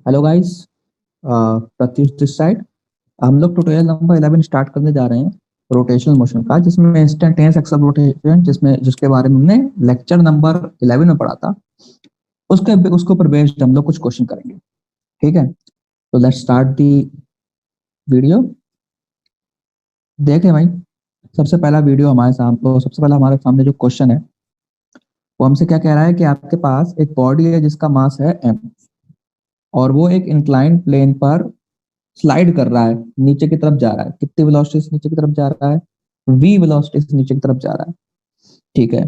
Hello guys, Pratyush this side. हम लोग tutorial number 11 start करने जा रहे हैं रोटेशनल मोशन का, जिसमें इंस्टेंटेनियस एक्सल रोटेशन जिसके बारे में हमने लेक्चर नंबर 11 में पढ़ा था। उसके ऊपर बेस्ड हम लोग कुछ क्वेश्चन करेंगे। ठीक है, तो लेट्स स्टार्ट दी वीडियो। देखें भाई, सबसे पहला हमारे सामने जो क्वेश्चन है वो हमसे क्या कह रहा है कि आपके पास एक बॉडी है जिसका मास है m, और वो एक इंक्लाइंड प्लेन पर स्लाइड कर रहा है, नीचे की तरफ जा रहा है। कितनी वेलोसिटी से नीचे की तरफ जा रहा है? v वेलोसिटी से नीचे की तरफ जा रहा है। ठीक है,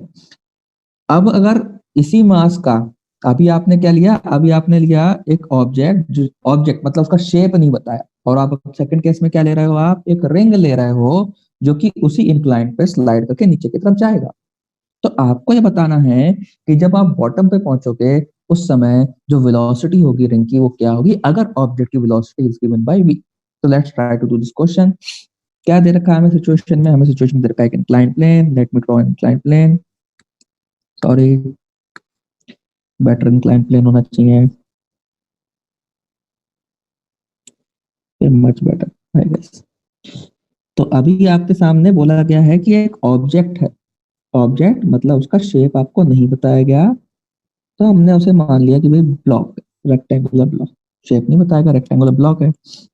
अब अगर इसी मास का, अभी आपने लिया एक ऑब्जेक्ट, जो ऑब्जेक्ट मतलब उसका शेप नहीं बताया, और आप सेकंड केस में क्या ले रहे हो? आप एक रिंग ले रहे हो जो कि उसी इंक्लाइन पे स्लाइड करके नीचे की तरफ जाएगा। तो आपको ये बताना है कि जब आप बॉटम पे पहुंचोगे उस समय जो वेलोसिटी होगी रिंग की वो क्या होगी, अगर ऑब्जेक्ट की velocity is given by v। तो let's try to do this question. क्या दे रखा है हमें सिचुएशन में? हमें सिचुएशन में दे रखा है incline plane. Let me draw incline plane. Sorry, better incline plane होना चाहिए, मच बेटर आई गेस। तो अभी आपके सामने बोला गया है कि एक ऑब्जेक्ट है। ऑब्जेक्ट मतलब उसका शेप आपको नहीं बताया गया, तो हमने उसे मान लिया कि भाई ब्लॉक, रेक्टेंगुलर ब्लॉक। शेप नहीं बताएगा, रेक्टेंगुलर ब्लॉक है,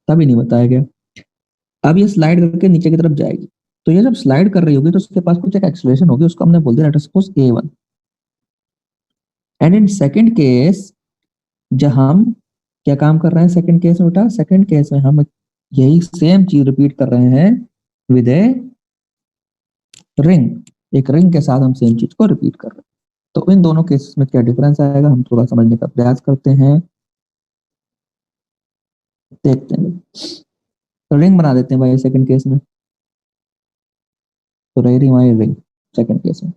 तभी नहीं बताया गया। अब ये स्लाइड करके नीचे की तरफ जाएगी, तो ये जब स्लाइड कर रही होगी तो उसके पास कुछ एक एक्सेलरेशन होगी, उसको हमने बोल दिया late us suppose a1। And in second case, जब हम क्या काम कर रहे हैं सेकंड केस में? बेटा सेकंड केस में हम यही सेम चीज रिपीट कर रहे हैं विद ए रिंग। एक रिंग के साथ हम सेम चीज को रिपीट कर रहे हैं। तो इन दोनों केसेस में क्या डिफरेंस आएगा, हम थोड़ा समझने का प्रयास करते हैं, देखते हैं। तो रिंग बना देते हैं भाई सेकंड केस में। तो रही रही हमारी रिंग सेकंड केस में।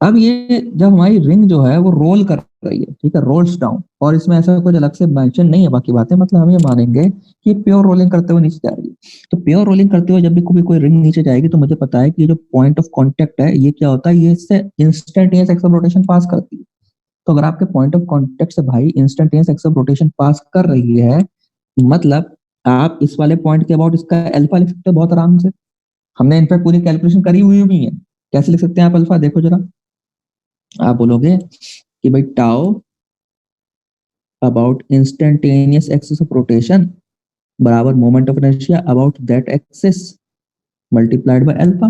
अब ये जब हमारी रिंग जो है वो रोल कर रही है, ठीक है, रोल्स डाउन, और इसमें ऐसा कुछ अलग से मेंशन नहीं है बाकी बातें, मतलब हम ये मानेंगे कि प्योर रोलिंग करते हुए नीचे जा रही है। तो प्योर रोलिंग करते हुए जब भी कोई रिंग नीचे जाएगी तो मुझे पता है कि ये जो पॉइंट ऑफ कांटेक्ट है ये क्या होता है, ये इससे इंस्टेंटेनियस एक्सल रोटेशन पास करती है। तो अगर आपके पॉइंट ऑफ कांटेक्ट से भाई इंस्टेंटेनियस एक्सल रोटेशन पास कर रही है, मतलब आप इस वाले पॉइंट के अबाउट इसका अल्फा लिख सकते हो बहुत आराम से। हमने इनफैक्ट पूरी कैलकुलेशन करी हुई भी है। कैसे लिख सकते हैं आप अल्फा? देखो जरा, आप बोलोगे कि भाई tau about instantaneous axis of rotation बराबर moment of inertia about that axis multiplied by alpha.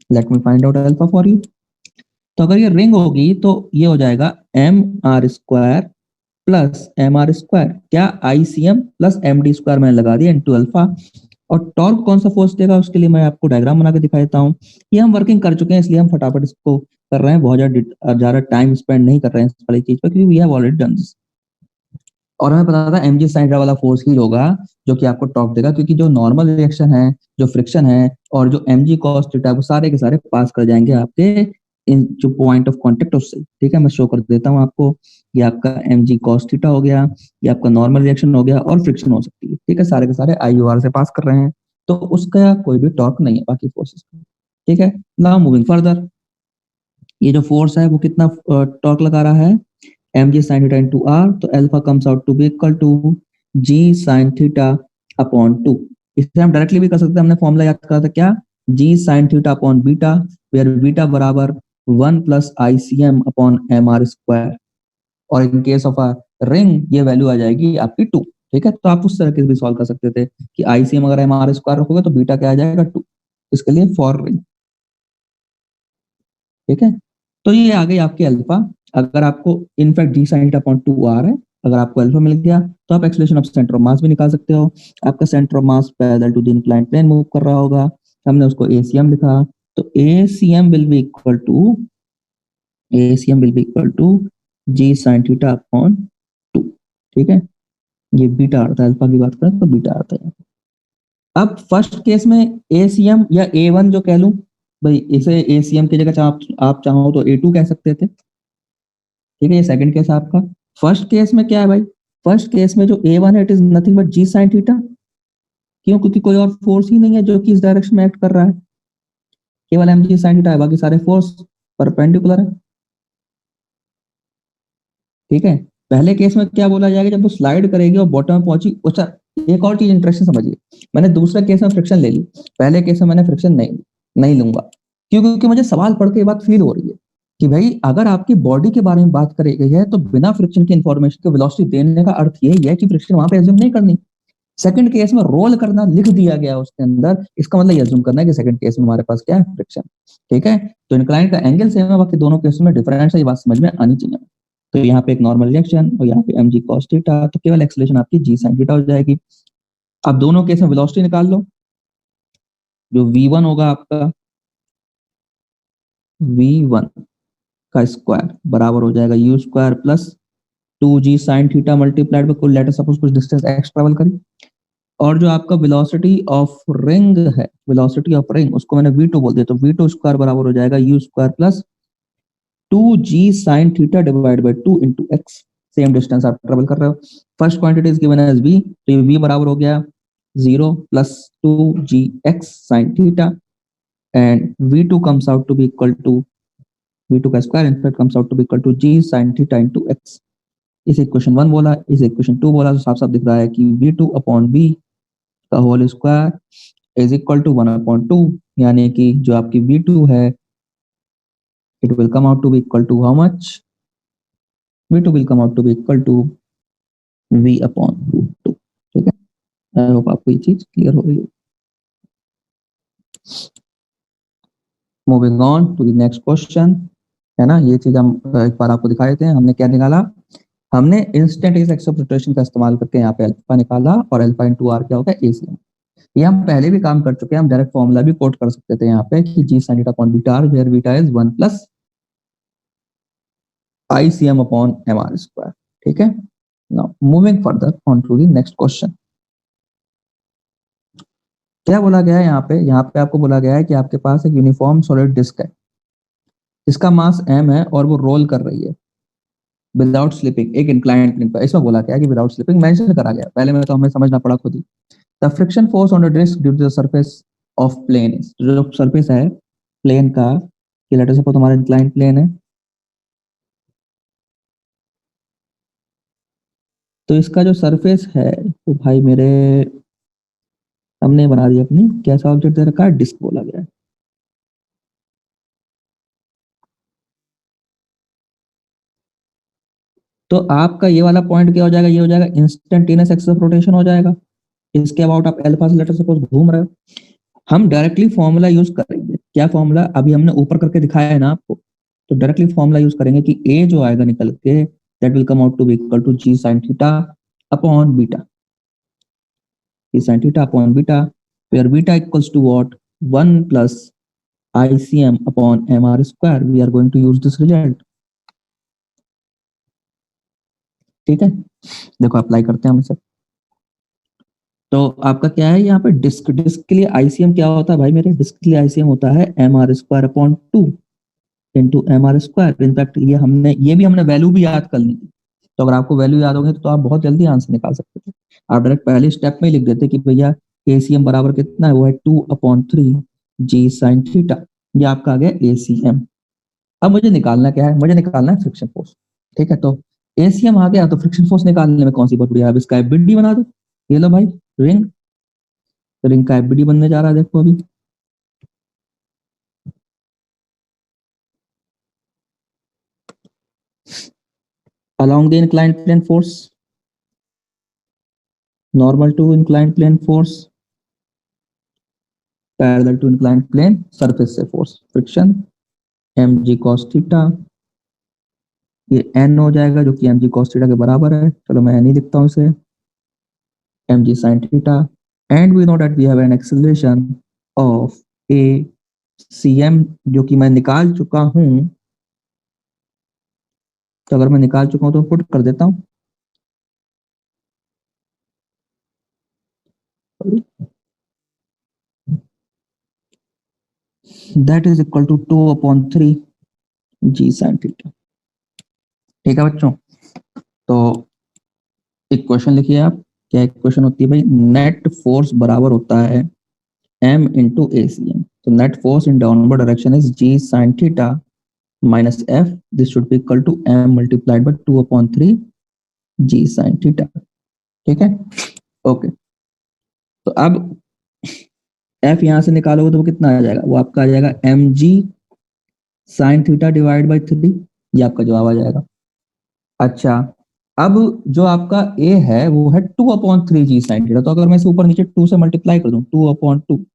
Let me find out alpha for you. तो अगर ये रिंग होगी तो ये हो जाएगा M are square plus M are square, क्या I C M plus M D square मैंने लगा दिया इंटू अल्फा। और टॉर्क कौन सा फोर्स देगा उसके लिए मैं आपको डायग्राम बना के दिखा देता हूँ। ये हम वर्किंग कर चुके हैं इसलिए हम फटाफट इसको कर रहे हैं, बहुत ज्यादा टाइम स्पेंड नहीं कर रहे हैं इस वाली चीज पर, क्योंकि we have already done this. और हमें पता था एम जी साइन वाला फोर्स ही होगा जो कि आपको टॉर्क देगा, क्योंकि जो नॉर्मल रिएक्शन है, जो फ्रिक्शन है, और जो एम जी कॉस थीटा, वो सारे के सारे पास कर जाएंगे आपके इन जो पॉइंट ऑफ कांटेक्ट उससे। ठीक है, मैं शो कर देता हूँ आपको। ये आपका एम जी कॉस थीटा हो गया, ये आपका नॉर्मल रिएक्शन हो गया, और फ्रिक्शन हो सकती है। ठीक है, सारे के सारे आई यू आर से पास कर रहे हैं, तो उसका कोई भी टॉर्क नहीं है बाकी फोर्सेस का। ठीक है, नाउ मूविंग फर्दर, ये जो फोर्स है वो कितना टॉर्क लगा रहा है? एम जी साइन थीटा इंटू आर, तो alpha comes out to be equal to ji sine theta upon two. इसे हम डायरेक्टली भी कर सकते हैं, हमने फॉर्मूला याद करा था क्या? G sine theta upon beta, where beta बराबर 1 + ICM upon M are square. और in case of a ring ये वैल्यू आ जाएगी आपकी 2। ठीक है, तो आप उस तरह के भी सॉल्व कर सकते थे कि आईसीएम अगर एम आर स्क्वायर रखोगे तो बीटा क्या आ जाएगा? 2। इसके लिए फॉर रिंग। ठीक है, तो ये आ गई आपकी अल्फा। अगर आपको इनफैक्ट जी साइन अपॉन 2 आ रहा है, अगर आपको अल्फा मिल गया तो आप acceleration of centre of mass भी निकाल सकते हो। आपका centre of mass parallel to the inclined plane move कर रहा होगा, हमने उसको एसीएम लिखा। तो ACM will be equal to ji sine theta upon 2। ठीक है, ये बीटा आता है, अल्फा की बात करें तो बीटा आता है। अब फर्स्ट केस में एसीएम या ए वन जो कह लूं, भाई इसे एसीएम की जगह आप चाहो तो ए टू कह सकते थे। ठीक है, ये सेकंड केस आपका। फर्स्ट केस में क्या है भाई? फर्स्ट केस में जो ए वन है it is nothing but g sine theta. क्यों? क्योंकि कोई और फोर्स ही नहीं है जो कि इस डायरेक्शन में एक्ट कर रहा है, केवल एम जी साइन थीटा है, बाकी सारे फोर्स परपेंडिकुलर है। ठीक है, पहले केस में क्या बोला जाएगा, जब वो स्लाइड करेगी और बॉटम में पहुंची। अच्छा, एक और चीज इंटरेस्टिंग समझिए, मैंने दूसरा केस में फ्रिक्शन ले ली, पहले केस में मैंने फ्रिक्शन नहीं लूंगा। क्यों? क्योंकि मुझे सवाल पढ़ के ये बात फील हो रही है कि भाई अगर आपकी बॉडी के बारे में बात करी गई है तो बिना फ्रिक्शन की इंफॉर्मेशन को वेलोसिटी देने का अर्थ यही है कि फ्रिक्शन वहां पे एज्यूम नहीं करनी। सेकंड केस में रोल करना लिख दिया गया उसके अंदर, इसका मतलब ये अज्यूम करना है कि सेकंड केस में हमारे पास क्या है, फ्रिक्शन। ठीक है, तो इंक्लाइन का एंगल सेम है, बाकी दोनों केस में डिफरेंस है, ये बात समझ में आनी चाहिए। तो यहाँ पे एक नॉर्मल रिएक्शन और यहाँ पे mg cos थीटा, तो केवल एक्सेलरेशन आपकी g sin थीटा हो जाएगी। अब दोनों केस में वेलोसिटी निकाल लो, जो v1 होगा आपका, v1 का स्क्वायर बराबर हो जाएगा u square plus 2g sin theta multiplied by कुल, लेट अस सपोज कुछ डिस्टेंस x ट्रेवल करी, और जो आपका वेलोसिटी ऑफ रिंग है, वेलोसिटी ऑफ रिंग, उसको मैंने v2 बोल दिया, तो v2 स्क्वायर बराबर हो जाएगा u square plus 2g sin theta divide by 2 into x। Same distance आप ट्रेवल कर रहे हो। First quantity is given as v, तो v बराबर हो गया 0 plus 2gx sin theta, and v2 comes out to be equal to, v2 का square in comes out to be equal to g sin theta into x। इसे equation 1 बोला, इसे equation 2 बोला, तो साफ साफ दिख रहा है कि v2 अपॉन v का whole square is equal to 1/2, यानी कि जो आपकी v2 है, it will come out to be equal to how much? v2 will come out to be equal to v upon root 2। ठीक है, आई होप आपको ये चीज क्लियर हो रही है। Moving on to the next question, है ना, ये चीज हम एक बार आपको दिखाए थे। हमने क्या निकाला, हमने इंस्टेंटेनियस एक्सिस ऑफ रोटेशन का इस्तेमाल करके यहाँ पे अल्फा निकाला, और अल्फा इंटू आर क्या होगा, एसीएम। ये हम पहले भी काम कर चुके हैं, हम डायरेक्ट फॉर्मूला भी कोट कर सकते थे यहाँ पे कि G sine theta upon beta R, where beta is 1 plus ICM upon MR square. ठीक है, now moving further on to the next question. क्या बोला गया है यहाँ पे आपको बोला गया है कि आपके पास एक यूनिफॉर्म सॉलिड डिस्क है, इसका मास m है और वो रोल कर रही है विदाउट स्लिपिंग एक इंक्लाइंड प्लेन पर। इसमें बोला गया है कि विदाउट स्लिपिंग मेंशन करा गया, पहले में तो हमें समझना पड़ा खुद ही। The friction force on the disc due to the surface of plane, जो सरफेस है प्लेन का, कि लेट अस सपोज हमारा इंक्लाइंड प्लेन है, तो इसका जो सरफेस है वो भाई मेरे हमने बना दी अपनी, कैसा ऑब्जेक्ट दे रखा है, डिस्क बोला गया है। तो आपका ये वाला पॉइंट क्या हो जाएगा, ये हो जाएगा इंस्टेंटेनियस एक्सिस ऑफ रोटेशन हो जाएगा। इसके अबाउट आप अल्फा से लेटर सपोज घूम रहे हो, हम डायरेक्टली फॉर्मूला यूज करेंगे। क्या फॉर्मूला, अभी हमने ऊपर करके दिखाया है ना आपको, तो डायरेक्टली फॉर्मूला यूज करेंगे कि ए जो आएगा निकल के, that will come out to be equal to ji sine theta upon beta, g sine theta upon beta, where beta equals to what, 1 plus ICM upon MR square. We are going to use this result. ठीक है, देखो apply करते हैं हम इसे। तो आपका क्या है यहाँ पे, डिस्क के लिए ICM क्या होता है भाई मेरे, डिस्क के लिए ICM होता है MR square upon 2 into MR square. In fact ये भी हमने वैल्यू भी याद कर ली थी, तो अगर आपको वैल्यू याद होगी तो आप बहुत जल्दी आंसर निकाल सकते थे। आप डायरेक्ट पहले स्टेप में ही लिख देते कि भैया ACM बराबर कितना है, वो है 2/3 जी साइन थीटा, ये आपका आ गया ACM। अब मुझे निकालना क्या है, मुझे निकालना है फ्रिक्शन फोर्स। ठीक है, तो ACM आ गया, तो फ्रिक्शन फोर्स निकालने में कौन सी बहुत बढ़िया है, इसका FBD बना दो। ये लो भाई रिंग, तो रिंग का FBD बनने जा रहा है, देखो अभी। along the inclined plane force, normal to inclined plane force, parallel to inclined plane surface से force, friction mg cos theta, ये n हो जाएगा जो कि mg cos थीटा के बराबर है, चलो मैं n ही लिखता हूँ इसे, mg sin theta, and we know that we have an acceleration of a cm, जो कि मैं निकाल चुका हूँ। तो अगर मैं निकाल चुका हूँ तो पुट कर देता हूँ, that is equal to 2/3 g sin theta. ठीक है बच्चों, तो इक्वेशन लिखिए आप, क्या इक्वेशन होती है भाई, नेट फोर्स बराबर होता है m इंटू ACM। तो net force in downward direction is g sin theta minus f, this should be equal to m multiplied by 2/3 g sine theta. ठीक है, ओके। तो अब एफ यहां से निकालोगे तो वो कितना आ जाएगा, वो आपका आ जाएगा m ji sine theta divide by 3। ये आपका जवाब आ जाएगा। अच्छा, अब जो आपका ए है वो है 2/3 साइन थीटा। तो अगर मैं इसे ऊपर नीचे 2 से मल्टीप्लाई कर दूं, 2/2,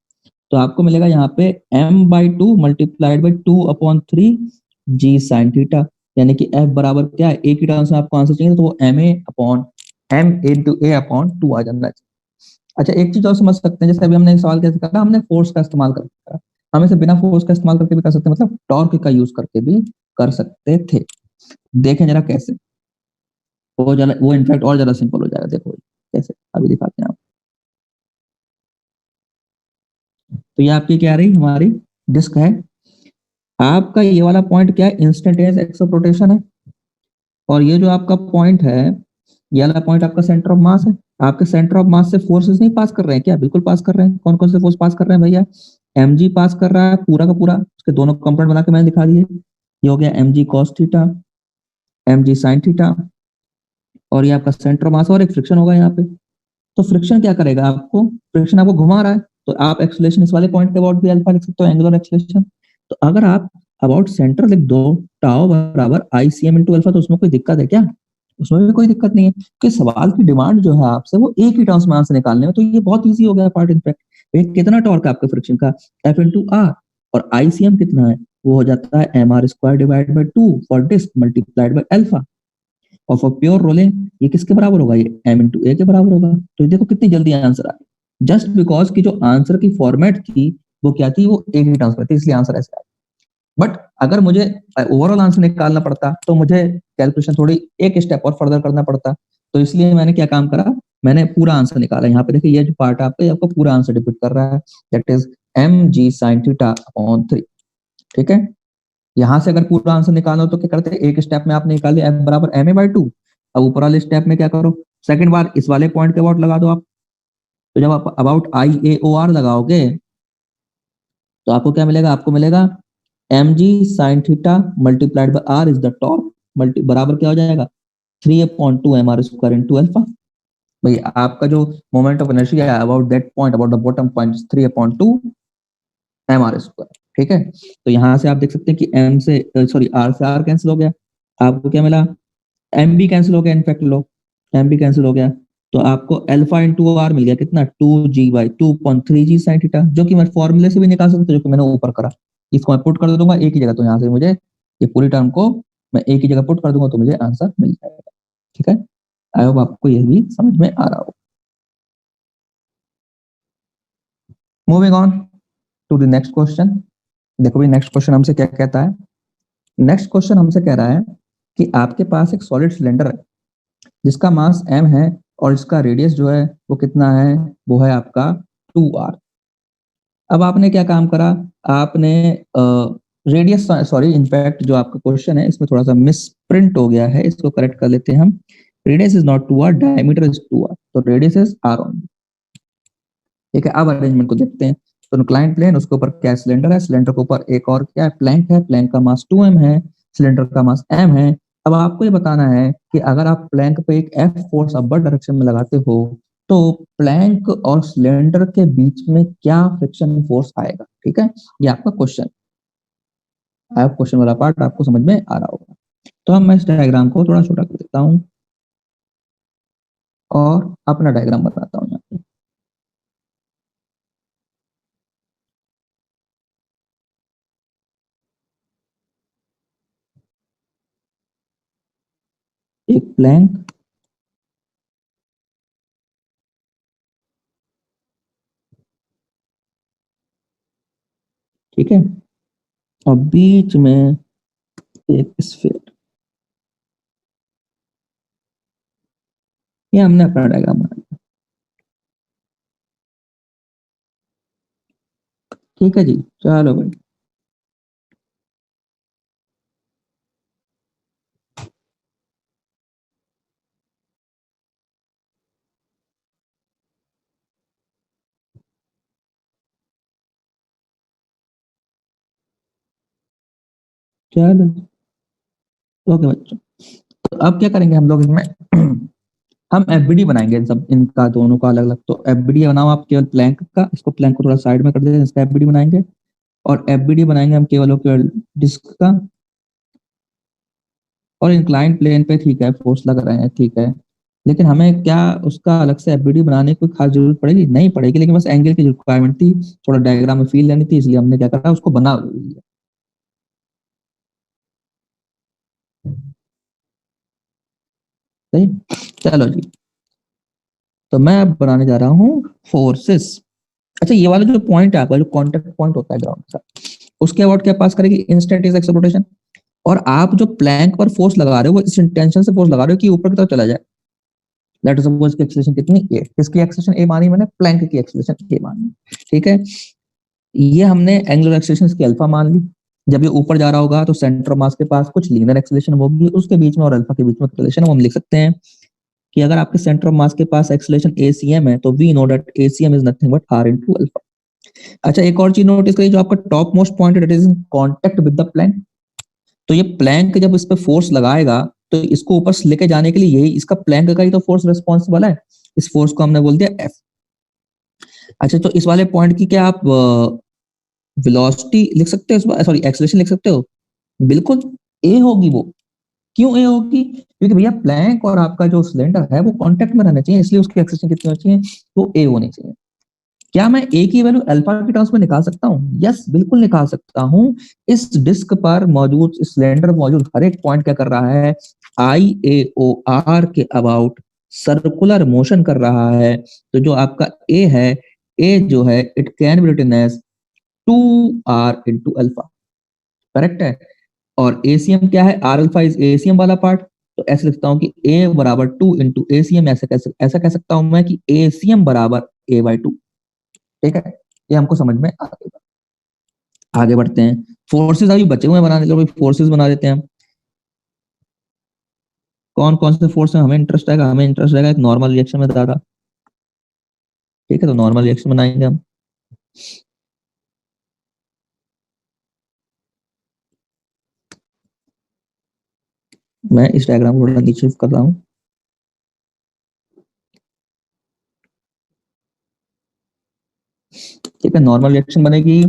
तो आपको मिलेगा यहाँ पे m/2 multiplied by 2/3 sine theta. यानी कि f बराबर क्या है, ए की टर्म्स में आपको आंसर चाहिए तो वो ma/2 आ जाना चाहिए। अच्छा, एक चीज और समझ सकते हैं, जैसे अभी हमने एक सवाल कैसे करा, हमने फोर्स का इस्तेमाल करके करा। हम इसे बिना फोर्स का इस्तेमाल करके भी कर सकते हैं, मतलब टॉर्क का यूज करके भी कर सकते थे। देखें जरा कैसे, वो इनफैक्ट और ज्यादा सिंपल हो जाएगा। देखो कैसे, अभी दिखाते हैं आप। तो ये आपकी क्या रही, हमारी डिस्क है। आपका ये वाला पॉइंट क्या है, इंस्टेंटेनियस एक्स ऑफ रोटेशन है। और ये जो आपका पॉइंट है, ये वाला पॉइंट आपका सेंटर ऑफ मास है। आपके सेंटर ऑफ मास से फोर्सेस नहीं पास कर रहे हैं क्या, बिल्कुल पास कर रहे हैं। कौन कौन से फोर्स पास कर रहे हैं भैया, एम जी पास कर रहा है पूरा का पूरा, उसके दोनों कंपोनेंट बना के मैंने दिखा दिए। ये हो गया m g cos theta, m जी साइन थीटा, और ये आपका सेंटर ऑफ मास, और एक फ्रिक्शन होगा यहाँ पे। तो फ्रिक्शन क्या करेगा आपको, फ्रिक्शन आपको घुमा रहा है, तो आप एक्सलेशन इस वाले पॉइंट के अबाउट भी अल्फा लिख सकते हो, एंगुलर एक्सलेशन। तो अगर आप अबाउट सेंटर लिख दो, टाउ बराबर आई सी एम इंटू अल्फा, तो उसमें कोई दिक्कत है क्या, उसमें भी कोई दिक्कत नहीं है, क्योंकि सवाल की डिमांड जो है आपसे वो एक ही टर्म्स में आंसर निकालने में, तो ये बहुत ईजी हो गया पार्ट इनफैक्ट। कितना टॉर्क है आपके फ्रिक्शन का, एफ इंटू आर, और आईसीएम कितना है, वो हो जाता है m are square divide by 2 for disc multiplied by alpha. और फॉर प्योर रोलिंग ये किसके बराबर होगा, ये एम इंटू ए के बराबर होगा। तो ये देखो कितनी जल्दी आंसर आ गया, जस्ट बिकॉज की जो आंसर की फॉर्मेट थी वो क्या थी, वो एक ही टर्म्स में थी, इसलिए आंसर ऐसे आया। बट अगर मुझे ओवरऑल आंसर निकालना पड़ता तो मुझे कैलकुलेशन थोड़ी एक स्टेप और फर्दर करना पड़ता। तो इसलिए मैंने क्या काम करा, मैंने पूरा आंसर निकाला। यहाँ पे देखिए ये जो पार्ट है आपका, ये आपको पूरा आंसर डिपिक्ट कर रहा है, that is m ji sine theta upon 3। ठीक है, यहाँ से अगर पूरा आंसर निकालना हो तो क्या करते हैं, एक स्टेप में आपने निकाल लिया एफ बराबर एम ए बाई 2। अब ऊपर वाले स्टेप में क्या करो, सेकंड बार इस वाले पॉइंट के अबाउट लगा दो आप। तो जब आप about I A O are लगाओगे तो आपको क्या मिलेगा, आपको मिलेगा m ji sine theta multiplied by r is the torque, multi बराबर क्या हो जाएगा, 3/2 m are square into alpha. भाई आपका जो मोमेंट ऑफ इनर्शिया है about that point, about the bottom point, 3/2 m are square. ठीक है, तो यहां से आप देख सकते हैं कि एम से, सॉरी आर से आर कैंसिल हो गया, आपको क्या मिला, एम भी कैंसिल हो गया, इनफैक्ट लो एम भी कैंसिल हो गया। तो आपको अल्फा इंटू आर मिल गया कितना, 2g/2.3g साइन थीटा, जो कि मैं फॉर्मूले से भी निकाल सकता हूँ, जो कि मैंने ऊपर करा। इसको मैं पुट कर दूंगा एक ही जगह, तो यहाँ से मुझे ये पूरी टर्म को मैं एक ही जगह पुट कर दूंगा तो मुझे आंसर मिल जाएगा। ठीक है, आई होप आपको ये भी समझ में आ रहा हो। Moving on to the next question. देखो भाई नेक्स्ट क्वेश्चन हमसे क्या कहता है, नेक्स्ट क्वेश्चन हमसे कह रहा है कि आपके पास एक सॉलिड सिलेंडर है जिसका मास m है, और इसका रेडियस जो है वो कितना है, वो है आपका 2r। अब आपने क्या काम करा, आपने रेडियस, सॉरी इनफैक्ट जो आपका क्वेश्चन है इसमें थोड़ा सा मिस प्रिंट हो गया है, इसको करेक्ट कर लेते हैं हम। Radius is not 2r, diameter is 2r, तो रेडियस इज r ओनली। ठीक है, अब अरेंजमेंट को देखते हैं। तो इंक्लाइन प्लेन, उसके ऊपर क्या है, सिलेंडर है, सिलेंडर के ऊपर एक और क्या है, प्लैंक है, प्लैंक का मास 2m है, सिलेंडर का मास m है। अब आपको ये बताना है कि अगर आप प्लैंक पे एक F फोर्स अपर डायरेक्शन में लगाते हो तो प्लैंक और सिलेंडर के बीच में क्या फ्रिक्शन फोर्स आएगा। ठीक है, ये आपका क्वेश्चन, आप क्वेश्चन वाला पार्ट आपको समझ में आ रहा होगा। तो अब मैं इस डायग्राम को थोड़ा छोटा कर देता हूँ और अपना डायग्राम बताता हूँ यहाँ पे। एक प्लैंक, ठीक है, और बीच में एक स्फीयर। ये हमने अपना डायग्राम बनाया। ठीक है जी, चलो भाई। चलो, ओके बच्चों। तो अब क्या करेंगे हम लोग इसमें हम एफबीडी बनाएंगे इन सब इनका दोनों का अलग अलग। तो एफबीडी बनाओ आप केवल प्लैंक का, इसको प्लैंक को थोड़ा साइड में कर देते हैं, इसका एफबीडी बनाएंगे। और एफबीडी बनाएंगे हम केवल और केवल डिस्क का। और इंक्लाइंड प्लेन पे ठीक है फोर्स लग रहे हैं, ठीक है, लेकिन हमें क्या उसका अलग से एफबीडी बनाने की कोई खास जरूरत पड़ेगी? नहीं पड़ेगी, लेकिन बस एंगल की रिक्वायरमेंट थी, थोड़ा डायग्राम में फील लेनी थी, इसलिए हमने क्या करा, उसको बना लिया। सही, चलो जी। तो मैं अब बनाने जा रहा हूँ फोर्सेस। अच्छा, ये वाला जो पॉइंट है आपका, जो कॉन्टेक्ट पॉइंट होता है ग्राउंड का, उसके अबाउट क्या पास करेगी? Instantaneous acceleration. और आप जो प्लैंक पर फोर्स लगा रहे हो वो इस इंटेंशन से फोर्स लगा रहे हो कि ऊपर की तरफ चला जाए। लेट अस सपोज की एक्सेलरेशन कितनी? ए। किसकी एक्सेलरेशन? ए मानी मैंने, प्लैंक की एक्सेलरेशन ए मानी, ठीक है। ये हमने एंगुलर एक्सेलरेशन की अल्फा मान ली। जब ये ऊपर जा रहा होगा तो सेंटर ऑफ मास के पास कुछ लीनियर एक्सेलरेशन होगी, उसके बीच में और अल्फा के बीच में रिलेशन हम लिख सकते हैं कि अगर आपके सेंटर ऑफ मास के पास एक्सेलरेशन एसीएम है तो we know that ACM is nothing but r into alpha. अच्छा, एक और चीज नोटिस करिए, जो आपका top most point that is in contact with the plank. तो ये प्लैंक जब इस पे फोर्स लगाएगा तो इसको ऊपर से लेके जाने के लिए यही इसका प्लैंक का ही तो फोर्स रिस्पॉन्सिबल है। इस फोर्स को हमने बोल दिया एफ। अच्छा, तो इस वाले पॉइंट की क्या आप वेलोसिटी लिख सकते हो, सॉरी एक्सेलरेशन लिख सकते हो? बिल्कुल, ए होगी वो। क्यों ए होगी? क्योंकि भैया प्लैंक और आपका जो सिलेंडर है वो कांटेक्ट में रहना चाहिए, इसलिए उसकी एक्सेलरेशन कितनी होनी चाहिए? तो ए होनी चाहिए। क्या मैं ए की वैल्यू अल्फा के टर्म्स में निकाल सकता हूँ? यस, बिल्कुल निकाल सकता हूँ। इस डिस्क पर मौजूद, इस सिलेंडर मौजूद हर एक पॉइंट क्या कर रहा है? आई ए ओ आर के अबाउट सर्कुलर मोशन कर रहा है। तो जो आपका ए है, ए जो है it can be written as 2r into alpha, correct है। और एसीएम क्या है? आर अल्फा इज एसीएम वाला पार्ट। तो ऐसे लिखता हूं कि ए बराबर 2 इंटू एसीएम। ऐसा कह सकता हूं मैं कि एसीएम बराबर ए बाई 2, ठीक है। ये हमको समझ में आगे बढ़ते हैं। फोर्सेस अभी बचे हुए हैं बनाने के लिए, फोर्सेस बना देते हैं हम। कौन कौन से फोर्स में हमें इंटरेस्ट आएगा? हमें इंटरेस्ट आएगा एक नॉर्मल रिएक्शन में ज्यादा, ठीक है। तो नॉर्मल रिएक्शन बनाएंगे हम। मैं इस डायग्राम को थोड़ा नीचे शिफ्ट कर रहा हूँ। ठीक है, नॉर्मल रिएक्शन बनेगी।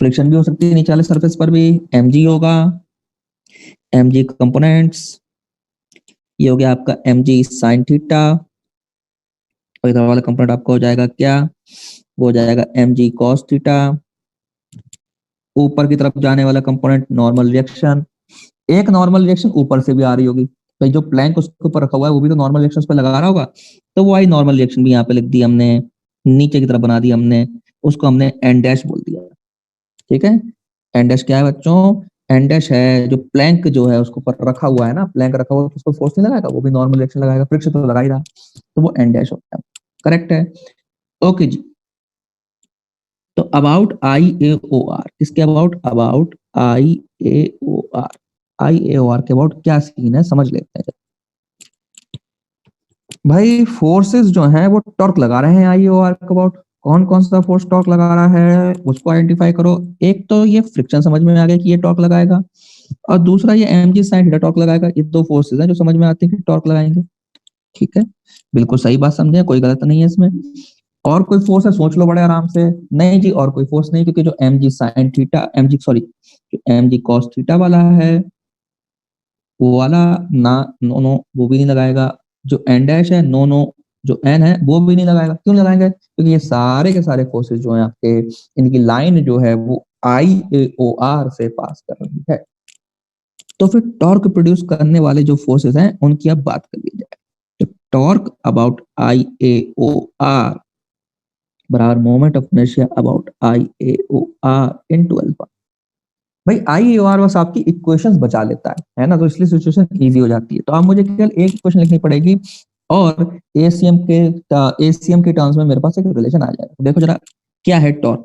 फ्रिक्शन भी हो सकती है नीचे वाले सरफेस पर भी। एमजी होगा, एमजी कंपोनेंट्स। ये हो गया आपका एमजी साइन थीटा। और इधर वाला कंपोनेंट आपका हो जाएगा क्या? वो हो जाएगा एमजी कॉस थीटा। ऊपर की तरफ जाने वाला कंपोनेंट नॉर्मल रिएक्शन। एक नॉर्मल रिएक्शन ऊपर से भी आ रही होगी, तो जो प्लैंक उसके ऊपर रखा हुआ है वो भी तो नॉर्मल रिएक्शन पे लगा रहा होगा। तो वो आई नॉर्मल रिएक्शन भी यहाँ पे लिख दी हमने, नीचे की तरफ बना दी हमने। उसको हमने एन डैश बोल दिया, ठीक है। एन डैश क्या है बच्चों? एन डैश है जो प्लैंक जो है उसको ऊपर रखा हुआ है ना, प्लैंक रखा हुआ है, तो उसको फोर्स नहीं लगाएगा, वो भी नॉर्मल रिएक्शन लगाएगा, फ्रिक्शन तो लगा ही रहा, तो वो एन डैश होता है, करेक्ट है। ओके जी। तो about I A O R, किसके about? About I A O R. I A O R के अबाउट क्या सीन है समझ लेते हैं भाई। फोर्सेस जो हैं वो टॉर्क लगा रहे हैं आई ए ओ आर के अबाउट। कौन कौन सा फोर्स टॉर्क लगा रहा है उसको आइडेंटिफाई करो। एक तो ये फ्रिक्शन समझ में आ गया कि ये टॉर्क लगाएगा, और दूसरा ये एम जी साइन थीटा टॉर्क लगाएगा। ये दो फोर्सेस हैं जो समझ में आते हैं कि टॉर्क लगाएंगे, ठीक है। बिल्कुल सही बात समझे, कोई गलत नहीं है इसमें। और कोई फोर्स है सोच लो बड़े आराम से। नहीं जी, और कोई फोर्स नहीं, क्योंकि जो एम जी sine theta, m g sorry, जो एम जी कॉस थीटा वाला है वो वाला ना, नो नो, वो भी नहीं लगाएगा। जो एन डैश है, नो नो, जो एन है वो भी नहीं लगाएगा। क्यों नहीं लगाएंगे? क्योंकि ये सारे के सारे फोर्सेस जो हैं आपके, इनकी लाइन जो है वो आई ए ओ आर से पास कर रही है। तो फिर टॉर्क प्रोड्यूस करने वाले जो फोर्सेस हैं उनकी अब बात कर ली जाए। तो torque about I A O R बराबर moment of inertia about I A O R into alpha. भाई आई ए ओ आर बस आपकी इक्वेशंस बचा लेता है ना, तो इसलिए सिचुएशन इजी हो जाती है। तो आप मुझे केवल एक इक्वेशन लिखनी पड़ेगी और एसीएम के टर्म्स में मेरे पास एक रिलेशन आ जाएगा। तो देखो जरा, क्या है टॉर्क?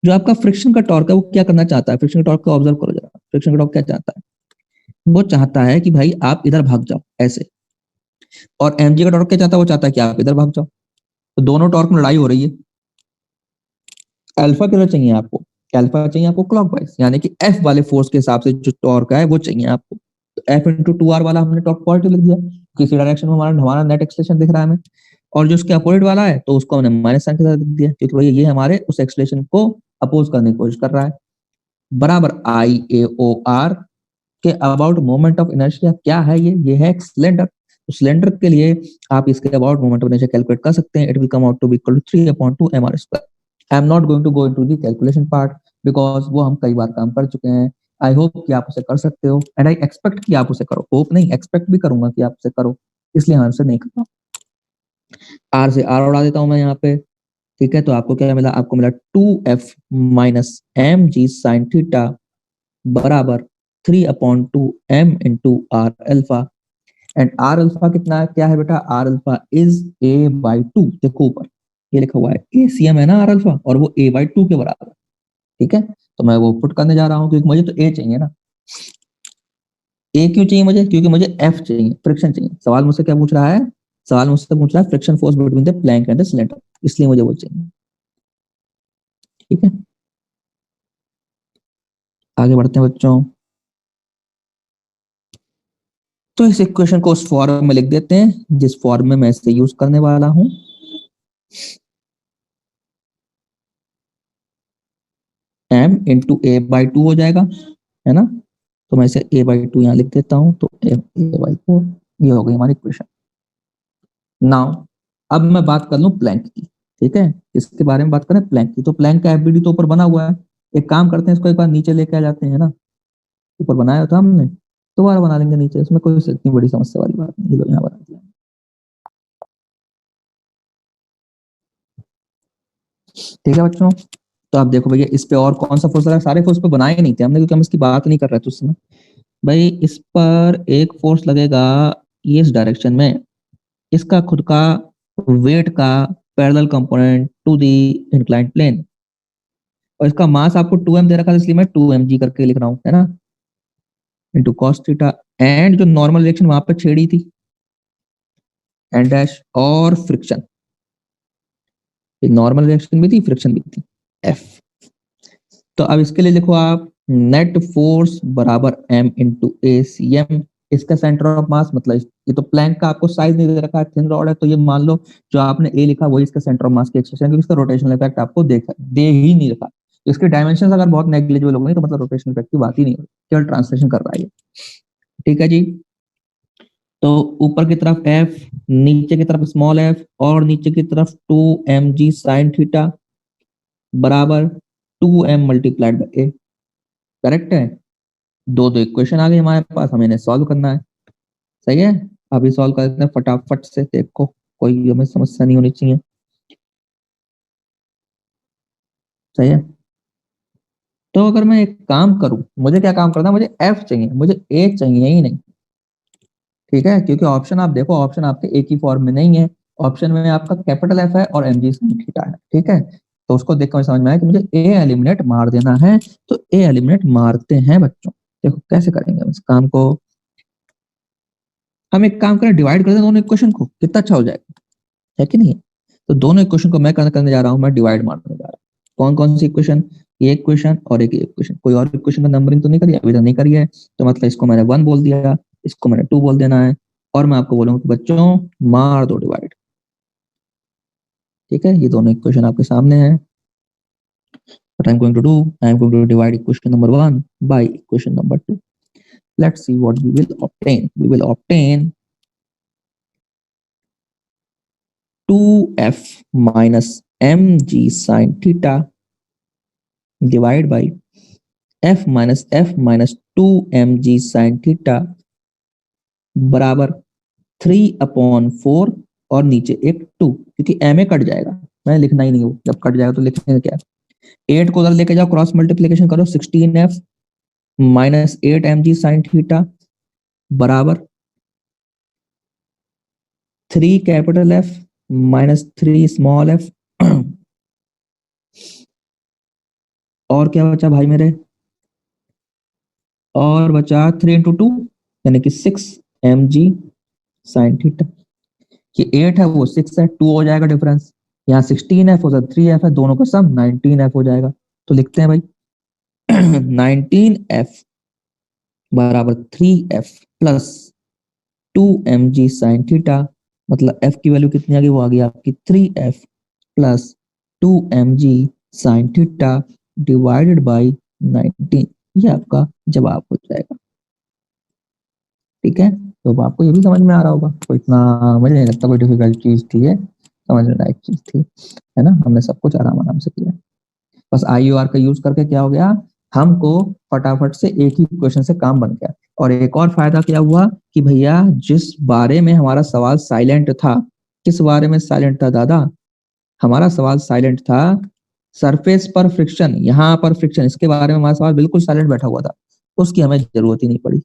जो आपका फ्रिक्शन का टॉर्क है वो क्या करना चाहता है? फ्रिक्शन का टॉर्क को ऑब्जर्व करो जरा। फ्रिक्शन का टॉर्क क्या चाहता है? वो चाहता है कि भाई आप इधर भाग जाओ ऐसे। और एमजी का टॉर्क क्या चाहता है? वो चाहता है कि आप इधर भाग जाओ। तो दोनों टॉर्क में लड़ाई हो रही है। अल्फा किधर चाहिए आपको? अल्फा चाहिए आपको क्लॉकवाइज, यानी कि एफ वाले फोर्स के हिसाब से जो टॉर्क है वो चाहिए आपको। तो एफ इंटू टू आर वाला हमने टॉप पॉजिटिव लिख दिया, किसी डायरेक्शन में हमारा नेट एक्सलेशन दिख रहा है हमें, और जो उसके अपोजिट वाला है तो उसको हमने माइनस साइन के साथ लिख दिया, क्योंकि भैया ये हमारे उस एक्सलेशन को अपोज करने की कोशिश कर रहा है। बराबर आई ए ओ आर के अबाउट मोमेंट ऑफ इनर्शिया क्या है, ये है सिलेंडर। तो सिलेंडर के लिए आप इसके about moment of inertia calculate कर सकते हैं। It will come out to be equal to 3/2 mr square. I am not going to go into the calculation part because वो हम कई बार काम कर चुके हैं। आई होप कि आप उसे कर सकते हो, एंड आई एक्सपेक्ट कि आप उसे करो। होप नहीं, एक्सपेक्ट भी करूंगा कि आप उसे करो, इसलिए हम उसे नहीं करता। आर से आर उड़ा देता हूं मैं यहाँ पे। ठीक है, तो आपको क्या मिला, आपको मिला 2f माइनस एम जी साइन थीटा बराबर 3/2 m into r alpha. And r alpha कितना है, क्या है बेटा, आर अल्फा इज a/2। देखो ऊपर ये लिखा हुआ है ACM है ना आर अल्फा, और वो a/2 के बराबर है। ठीक है, तो मैं वो पुट करने जा रहा हूँ, क्योंकि मुझे तो a चाहिए ना। a क्यों चाहिए मुझे, क्योंकि मुझे f चाहिए, फ्रिक्शन चाहिए। सवाल मुझसे क्या पूछ रहा है, सवाल मुझसे पूछ रहा है friction force between the plank and the cylinder, इसलिए मुझे वो चाहिए। ठीक है, आगे बढ़ते हैं बच्चों। तो इस इक्वेशन को उस फॉर्म में लिख देते हैं जिस फॉर्म में मैं इसे यूज करने वाला हूं। m इंटू a/2 हो जाएगा, है ना। तो मैं इसे a/2 यहाँ लिख देता हूँ, तो a/4 ये हो गई हमारी इक्वेशन। नाउ अब मैं बात कर लूं प्लैंक की। ठीक है, इसके बारे में बात करें प्लैंक की, तो प्लैंक का एफबीडी तो ऊपर बना हुआ है। एक काम करते हैं, इसको एक बार नीचे लेके आ जाते हैं ना। ऊपर बनाया था हमने, दोबारा बना लेंगे नीचे, इसमें कोई इतनी बड़ी समस्या वाली बात नहीं। यहाँ बना दिया। ठीक है बच्चों, तो आप देखो भैया इस पे और कौन सा फोर्स लगा, सारे फोर्स पे बनाए नहीं थे हमने, क्योंकि हम इसकी बात नहीं कर रहे थे उस समय। भाई इस पर एक फोर्स लगेगा ये इस डायरेक्शन में, इसका खुद का वेट का parallel component to the inclined plane, और इसका मास आपको 2m दे रखा था, इसलिए मैं 2mg करके लिख रहा हूँ, है ना, इंटू कॉस थीटा। एंड जो नॉर्मल रिएक्शन वहां पे छेड़ी थी एन डैश, और फ्रिक्शन, नॉर्मल रिएक्शन भी थी, फ्रिक्शन भी थी, एफ। तो अब इसके लिए लिखो आप नेट फोर्स बराबर m इंटू ए सी एम। इसका सेंटर ऑफ मास, मतलब ये तो प्लैंक का आपको साइज नहीं दे रखा है, थिन रॉड है, तो ये मान लो जो आपने ए लिखा वही इसका सेंटर ऑफ मास की एक्सप्रेशन है, क्योंकि इसका रोटेशनल इफेक्ट आपको दे ही नहीं रखा। इसके डायमेंशन अगर बहुत नेग्लिजिबल हो गई तो मतलब रोटेशनल इफेक्ट की बात ही नहीं हो, केवल ट्रांसलेशन कर रहा है। ठीक है जी, तो ऊपर की तरफ f, नीचे की तरफ स्मॉल f, और नीचे की तरफ 2mg साइन थीटा बराबर 2m multiplied by a। Correct है, दो दो इक्वेशन आ गई हमारे पास, हमें इन्हें सॉल्व करना है। सही है, अभी सॉल्व कर देते हैं फटाफट से, देखो कोई हमें समस्या नहीं होनी चाहिए। सही है, तो अगर मैं एक काम करूं, मुझे क्या काम करना है, मुझे f चाहिए, मुझे a चाहिए ही नहीं। ठीक है, क्योंकि ऑप्शन आप देखो, ऑप्शन आपके एक ही फॉर्म में नहीं है। ऑप्शन में आपका कैपिटल F है और mg sin थीटा है। ठीक है, तो उसको देखकर समझ में आया कि मुझे a एलिमिनेट मार देना है, तो a एलिमिनेट मारते हैं बच्चों। देखो कैसे करेंगे हम इस काम को। हम एक काम करें, डिवाइड कर दें दोनों इक्वेशन को, कितना अच्छा हो जाएगा, है कि नहीं। तो दोनों इक्वेशन को मैं करने जा रहा हूँ, मैं डिवाइड मारने जा रहा हूँ। कौन कौन सी इक्वेशन, ये इक्वेशन और एक इक्वेशन, कोई और इक्वेशन का नंबरिंग तो नहीं करी अभी तक, नहीं करी है, तो मतलब इसको मैंने 1 बोल दिया, इसको मैंने 2 बोल देना है, और मैं आपको बोलूंगा कि बच्चों मार दो डिवाइड। ठीक है, ये दोनों इक्वेशन आपके सामने है। What I'm going to do, I'm going to divide equation number 1 by equation number 2. Let's see what we will obtain. We will obtain 2f minus mg sin theta divided by f minus 2mg sin theta बराबर 3/4, और नीचे एक 2, क्योंकि m ए cut जाएगा, मैं लिखना ही नहीं हूँ, जब कट जाएगा तो लिखेंगे क्या। 8 को उधर लेके जाओ, क्रॉस मल्टीप्लीकेशन करो, 16f minus 8mg sin theta बराबर 3 capital F minus 3 small f। और क्या बचा भाई मेरे, और बचा 3 × 2 यानी कि 6mg sin थीटा। ये 8 है वो 6 है, 2 हो जाएगा डिफरेंस, यहाँ 16f उधर 3f है, दोनों का सम 19f हो जाएगा। तो लिखते हैं भाई 19f बराबर 3f plus 2mg sine theta, मतलब f की वैल्यू कितनी आ गई, वो आ गई आपकी 3f plus 2mg sine theta divided by 19। ये आपका जवाब हो जाएगा। ठीक है, तो आपको ये भी समझ में आ रहा होगा, कोई इतना मुझे नहीं लगता कोई डिफिकल्ट चीज थी, है समझने लायक चीज थी, है ना। हमने सब कुछ आराम आराम से किया। बस IUR का यूज करके क्या हो गया, हमको फटाफट से एक ही क्वेश्चन से काम बन गया। और एक और फायदा क्या हुआ कि भैया जिस बारे में हमारा सवाल साइलेंट था, किस बारे में साइलेंट था दादा, हमारा सवाल साइलेंट था सरफेस पर फ्रिक्शन, यहाँ पर फ्रिक्शन, इसके बारे में हमारा सवाल बिल्कुल साइलेंट बैठा हुआ था, उसकी हमें जरूरत ही नहीं पड़ी।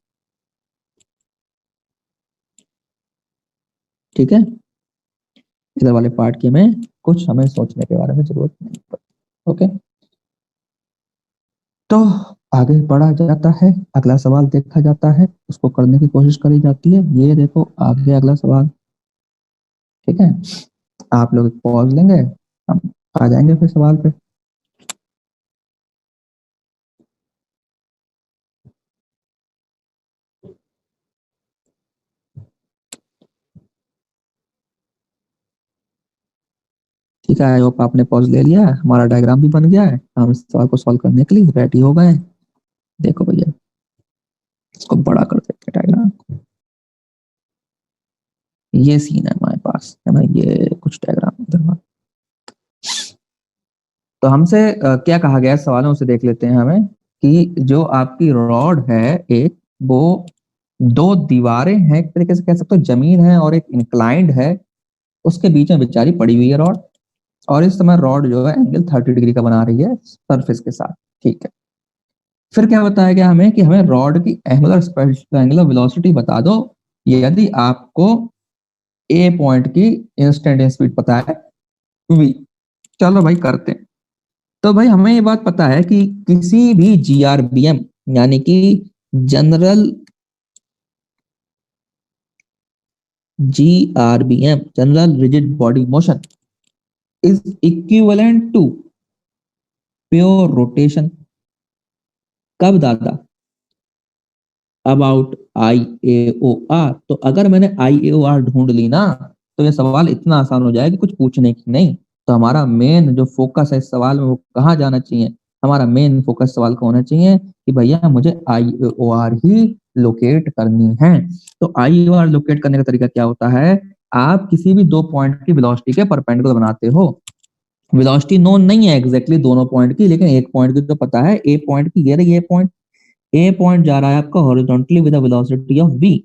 ठीक है, इधर वाले पार्ट की हमें सोचने के बारे में जरूरत नहीं पड़ी। ओके, तो आगे बढ़ा जाता है, अगला सवाल देखा जाता है, उसको करने की कोशिश करी जाती है। ये देखो आगे अगला सवाल। ठीक है, आप लोग पॉज लेंगे, हम आ जाएंगे फिर सवाल पे। ठीक है, आई होप आपने पॉज ले लिया है, हमारा डायग्राम भी बन गया है, हम इस सवाल को सॉल्व करने के लिए रेडी हो गए हैं। देखो भैया, इसको बड़ा कर देते हैं डायग्राम। ये सीन है हमारे पास, है ना, ये कुछ डायग्राम इधर। तो हमसे क्या कहा गया है सवाल में, उसे देख लेते हैं हमें, कि जो आपकी रॉड है एक, वो दो दीवारें हैं, एक तरीके से कह सकते हो जमीन है और एक इंक्लाइंड है, उसके बीच में बेचारी पड़ी हुई है रॉड, और इस समय रॉड जो है एंगल 30 डिग्री का बना रही है सरफेस के साथ। ठीक है, फिर क्या बताया गया हमें कि हमें रॉड की एंगुलर वेलोसिटी बता दो यदि आपको ए पॉइंट की इंस्टेंटेनियस स्पीड पता है v। चलो भाई करते हैं। तो भाई हमें ये बात पता है कि किसी भी GRBM यानी कि general general rigid body motion is equivalent to pure rotation. कब दादा, अबाउट IAOR। तो अगर मैंने IAOR ढूंढ ली ना, तो ये सवाल इतना आसान हो जाएगा कि कुछ पूछने की नहीं। तो हमारा मेन जो फोकस है इस सवाल में वो कहाँ जाना चाहिए, हमारा मेन फोकस सवाल का होना चाहिए कि भैया मुझे IAOR ही लोकेट करनी है। तो IAOR लोकेट करने का तरीका क्या होता है, आप किसी भी दो पॉइंट की वेलोसिटी के परपेंडिकुलर बनाते हो। वेलोसिटी नोन नहीं है एग्जैक्टली दोनों पॉइंट की, लेकिन एक पॉइंट की तो पता है, ए पॉइंट की, ये रही ए पॉइंट, ए पॉइंट जा रहा है आपका horizontally with velocity of v,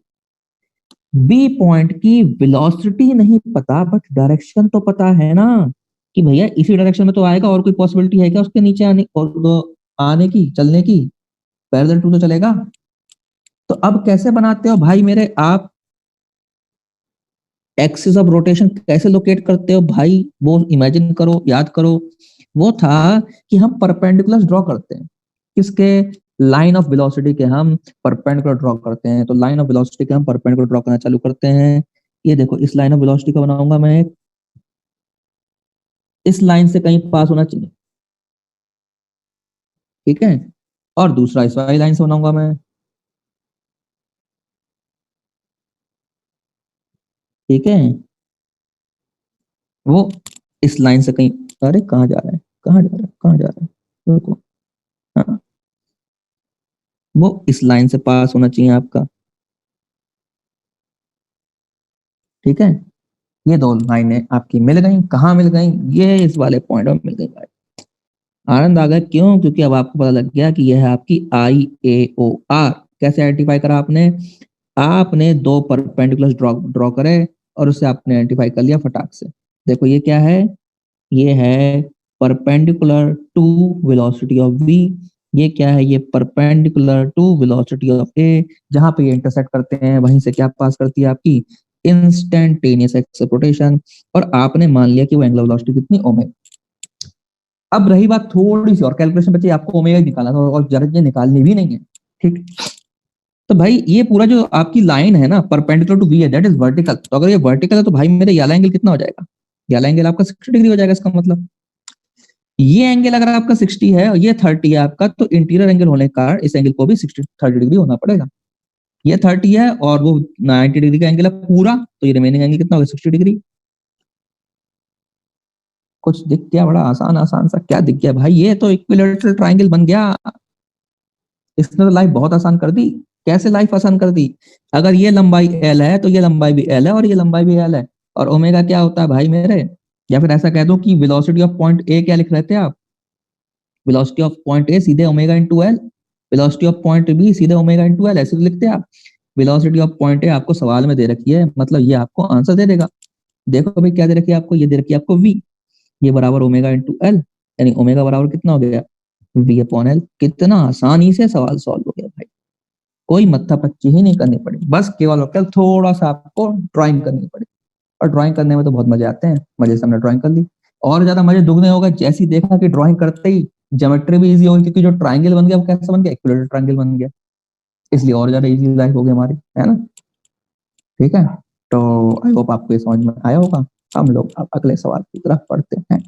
B point की वेलोसिटी नहीं पता बट डायरेक्शन तो पता है ना, कि भैया इसी डायरेक्शन में तो आएगा, और कोई पॉसिबिलिटी है क्या उसके नीचे आने और आने की, चलने की, पैरेलल टू तो चलेगा। तो अब कैसे बनाते हो भाई मेरे आप एक्सिस ऑफ रोटेशन, कैसे लोकेट करते हो भाई, वो इमेजिन करो, याद करो। वो था कि हम परपेंडिकुलर ड्रॉ करते हैं, किसके, लाइन ऑफ वेलोसिटी के हम परपेंडिकुलर ड्रॉ करते हैं। तो लाइन ऑफ वेलोसिटी के हम परपेंडिकुलर ड्रॉ करना चालू करते हैं। ये देखो इस लाइन ऑफ वेलोसिटी का बनाऊंगा मैं, इस लाइन से कहीं पास होना चाहिए। ठीक है, और दूसरा इस वाली लाइन से बनाऊंगा मैं। ठीक है, वो इस लाइन से कहीं, अरे कहाँ जा रहा है, कहाँ जा रहा है, कहाँ जा रहा है, रुको, हाँ, वो इस लाइन से पास होना चाहिए आपका। ठीक है, ये दो लाइनें आपकी मिल गई, कहाँ मिल गई, ये इस वाले पॉइंट में मिल गई भाई। आनंद आ गया, क्यों, क्योंकि अब आपको पता लग गया कि यह है आपकी IAOR। कैसे आइडेंटिफाई करा आपने, आपने दो परपेंडिकुलर ड्रॉ ड्रॉ करे और उसे आपने आइडेंटिफाई कर लिया फटाक से। देखो ये क्या है, ये है perpendicular to velocity of v, ये क्या है, ये perpendicular to velocity of a, जहां पे ये इंटरसेक्ट करते हैं वहीं से क्या पास करती है आपकी इंस्टेंटेनियस एक्सेलरेशन, और आपने मान लिया कि वो एंगुलर वेलोसिटी कितनी, ओमेगा। अब रही बात थोड़ी सी और कैलकुलेशन बची, आपको ओमेगा निकालना था और जरा ये निकालनी भी नहीं है। ठीक, तो भाई ये पूरा जो आपकी लाइन है ना परपेंडिकुलर टू v है, दैट इज वर्टिकल। तो अगर ये वर्टिकल है तो भाई मेरे याला एंगल कितना हो जाएगा, याला एंगल आपका 60 डिग्री हो जाएगा, इसका मतलब ये एंगल अगर आपका 60 है और ये 30 है आपका, तो इंटीरियर एंगल होने का इस एंगल को भी 30 डिग्री होना पड़ेगा। ये 30 है और वो 90 डिग्री का एंगल है पूरा, तो ये रिमेनिंग एंगल कितना होगा? 60 डिग्री। कुछ दिख गया? बड़ा आसान आसान सा क्या दिख गया भाई? ये तो इक्विलैटरल ट्रायंगल बन गया। इसने तो लाइफ बहुत आसान कर दी। कैसे लाइफ आसान कर दी? अगर ये लंबाई एल है तो ये लंबाई भी एल है और ये लंबाई भी एल है। और ओमेगा क्या होता है भाई मेरे? या फिर ऐसा कह दो कि वेलोसिटी ऑफ पॉइंट ए क्या लिख रहे थे आप? वेलोसिटी ऑफ पॉइंट ए सीधे omega into l, velocity of point B सीधे ओमेगा इंटू एल, ऐसे लिखते हैं आप। वेलोसिटी ऑफ पॉइंट ए आपको सवाल में दे रखी है, मतलब ये आपको आंसर दे देगा। देखो भाई क्या दे रखी है आपको, ये दे रखी है आपको वी, ये बराबर ओमेगा इंटू एल, यानी ओमेगा बराबर कितना हो गया? V upon l. कितना आसानी से सवाल सॉल्व हो गया भाई, कोई मत्था पच्ची ही नहीं करनी पड़ी, बस केवल और केवल थोड़ा सा आपको ड्राइंग करनी पड़ी। और ड्राइंग करने में तो बहुत मजे आते हैं, मजे से हमने ड्राइंग कर ली। और ज्यादा मजे दुगने होगा जैसे ही देखा कि ड्राइंग करते ही ज्योमेट्री भी इजी होगी, क्योंकि जो ट्राइंगल बन गया वो कैसा बन गया? इक्विलेटरल ट्राइंगल बन गया, इसलिए और ज्यादा इजी लाइफ हो गई हमारी, है ना? ठीक है, तो आई होप आपको ये समझ में आया होगा। हम लोग अब अगले सवाल की तरफ पढ़ते हैं।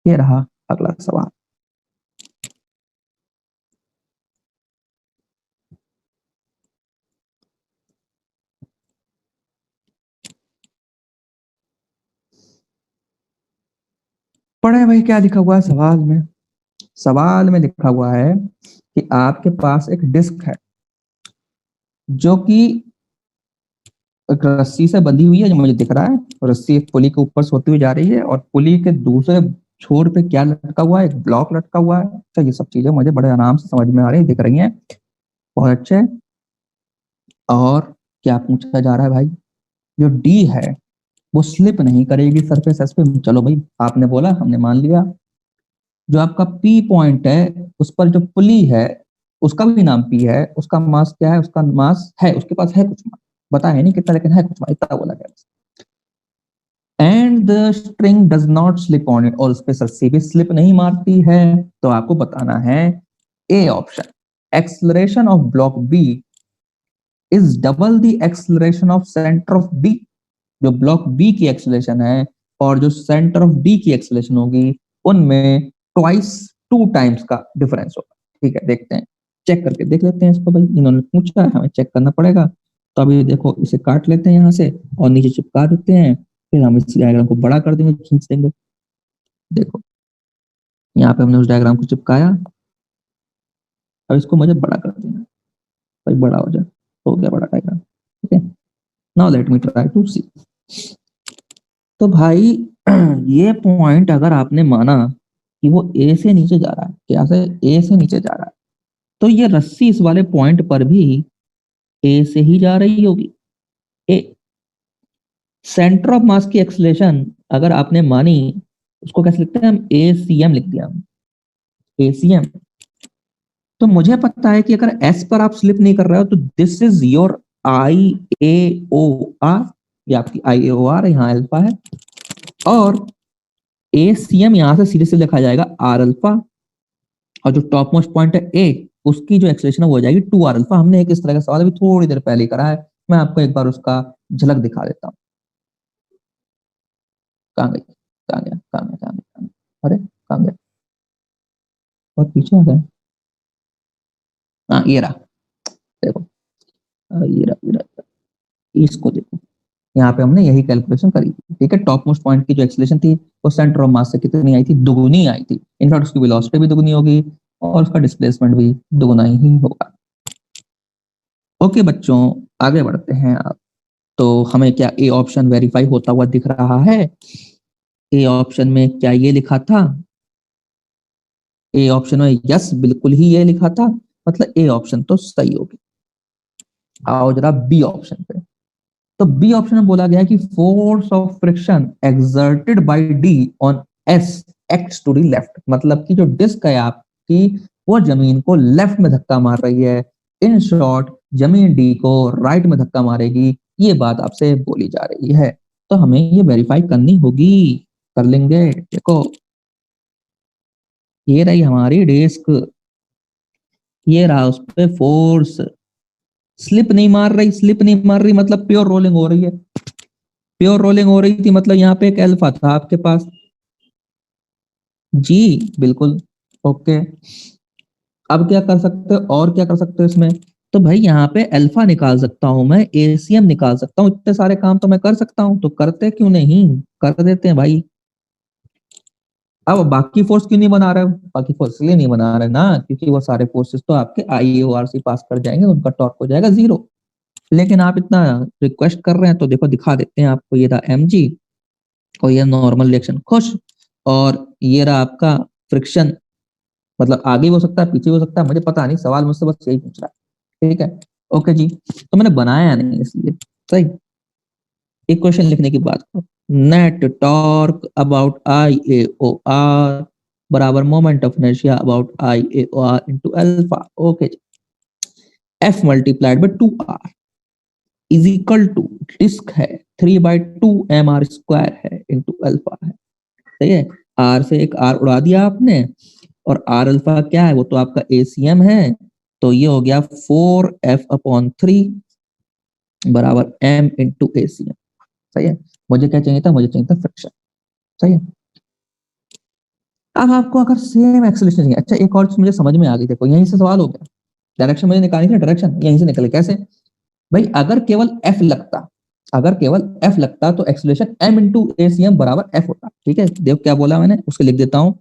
ये रहा अगला सवाल। पढ़े भाई क्या लिखा हुआ है सवाल में? सवाल में लिखा हुआ है कि आपके पास एक डिस्क है जो कि एक रस्सी से बंधी हुई है, जो मुझे दिख रहा है। रस्सी एक पुली के ऊपर से होती हुई जा रही है और पुली के दूसरे छोर पे क्या लटका हुआ है? एक ब्लॉक लटका हुआ है। अच्छा, ये सब चीजें मुझे बड़े आराम से समझ में आ रही, दिख रही हैं, बहुत अच्छे। और क्या पूछा जा रहा है भाई? जो डी है वो स्लिप नहीं करेगी सरफेस एस पे। चलो भाई, आपने बोला, हमने मान लिया। जो आपका पी पॉइंट है उस पर जो पुली है उसका भी नाम पी है, उसका मास क्या है? उसका मास है, उसके पास है कुछ मास, पता है नहीं कितना, लेकिन है कुछ मास, इतना बोला गया। And the string does not slip on it, और उस पर रस्सी भी स्लिप नहीं मारती है। तो आपको बताना है A option, acceleration of block B is double the acceleration of centre of D. जो ब्लॉक बी की एक्सलेशन है और जो सेंटर ऑफ डी की एक्सलेशन होगी, उनमें ट्वाइस, 2 टाइम्स का डिफरेंस होगा। ठीक है, देखते हैं, चेक करके देख लेते हैं इसको भाई, इन्होंने पूछा है, हमें चेक करना पड़ेगा। तो अभी देखो, इसे काट लेते हैं यहाँ से और नीचे चिपका देते हैं, फिर हम इस डायग्राम को बड़ा कर देंगे, खींच देंगे। देखो, यहाँ पे हमने उस डायग्राम को चिपकाया, अब इसको मुझे बड़ा कर देना है। भाई बड़ा हो जाए, हो गया बड़ा डायग्राम। ठीक है, now let me try to see. तो भाई ये पॉइंट अगर आपने माना कि वो ए से नीचे जा रहा है, क्या से? ए से नीचे जा रहा है, तो ये रस्सी इस वाले पॉइंट पर भी ए से ही जा रही होगी। ए सेंटर ऑफ मास की एक्सलेशन अगर आपने मानी, उसको कैसे लिखते हैं हम? ए सी एम लिख दिया हम, ए सी एम। तो मुझे पता है कि अगर एस पर आप स्लिप नहीं कर रहे हो तो this is your I A O R, ये आपकी आई ए ओ आर, यहाँ अल्फा है। और ए सी एम यहां से सीधे से लिखा जाएगा आर अल्फा, और जो टॉप मोस्ट पॉइंट है ए, उसकी जो एक्सलेशन हो जाएगी 2 r अल्फा। हमने एक इस तरह का सवाल अभी थोड़ी देर पहले करा है, मैं आपको एक बार उसका झलक दिखा देता हूँ। कहाँ गई? कहाँ गया? कहाँ गया? कहाँ गया? कहाँ गया? अरे कहाँ गया? बहुत पीछे आ गया। हाँ, ये रहा, देखो, ये रहा, ये रहा, इसको देखो। यहाँ पे हमने यही कैलकुलेशन करी थी। ठीक है, टॉप मोस्ट पॉइंट की जो एक्सलेशन थी वो सेंटर ऑफ मास से कितनी आई थी? दुगुनी आई थी। इनफैक्ट उसकी वेलोसिटी भी दुगुनी होगी और उसका डिस्प्लेसमेंट भी दुगुना ही होगा। ओके बच्चों, आगे बढ़ते हैं आप। तो हमें क्या ए ऑप्शन वेरीफाई होता हुआ दिख रहा है? ए ऑप्शन में क्या ये लिखा था? ए ऑप्शन में यस, बिल्कुल ही ये लिखा था, मतलब ए ऑप्शन तो सही होगी। आओ जरा बी ऑप्शन पे। तो बी ऑप्शन में बोला गया कि force of friction exerted by D on S act to the left, मतलब कि जो डिस्क है आपकी वो जमीन को लेफ्ट में धक्का मार रही है। इन शॉर्ट, जमीन डी को राइट में धक्का मारेगी, ये बात आपसे बोली जा रही है। तो हमें ये वेरीफाई करनी होगी, कर लेंगे। देखो, ये रही हमारी डिस्क, ये रहा उस पे फोर्स, स्लिप नहीं मार रही, स्लिप नहीं मार रही मतलब प्योर रोलिंग हो रही है। प्योर रोलिंग हो रही थी, मतलब यहाँ पे एक अल्फा था आपके पास जी, बिल्कुल। ओके, अब क्या कर सकते हो और क्या कर सकते हो इसमें? तो भाई यहाँ पे अल्फा निकाल सकता हूं मैं, एसीएम निकाल सकता हूँ, इतने सारे काम तो मैं कर सकता हूँ, तो करते क्यों नहीं, कर देते हैं भाई। अब बाकी फोर्स क्यों नहीं बना रहे हो? बाकी फोर्स इसलिए नहीं बना रहे ना, क्योंकि वो सारे फोर्सेस तो आपके आईओआरसी पास कर जाएंगे, उनका टॉर्क हो जाएगा 0। लेकिन आप इतना रिक्वेस्ट कर रहे हैं तो देखो दिखा देते हैं आपको। ये था mg और ये नॉर्मल रिएक्शन खुश, और ये रहा आपका फ्रिक्शन, मतलब आगे भी हो सकता है पीछे भी हो सकता है, मुझे पता नहीं, सवाल मुझसे बस यही पूछ रहा है। ठीक है, ओके जी, तो मैंने बनाया नहीं इसलिए। सही, इक्वेशन लिखने की बात करो। Net torque about I A O R बराबर moment of inertia about I A O R into alpha. Okay, F multiplied by 2r is equal to, disc है 3/2 mr² है इंटू अल्फा है। सही है, आर से एक आर उड़ा दिया आपने, और आर अल्फा क्या है, वो तो आपका एसीएम है, तो ये हो गया 4f/3 बराबर m इंटू एसीएम। सही है, मुझे क्या चाहिए था, मुझे चाहिए था फ्रिक्शन। सही है, अब आपको अगर सेम एक्सेलरेशन चाहिए, अच्छा एक और चीज मुझे समझ में आ गई, देखो यहीं से सवाल हो गया, डायरेक्शन मुझे निकालनी थी, डायरेक्शन यहीं से निकले कैसे भाई, अगर केवल एफ लगता, अगर केवल एफ लगता तो एक्सेलरेशन m इंटू एसीएम बराबर एफ होता। ठीक है, देखो क्या बोला मैंने, उसको लिख देता हूं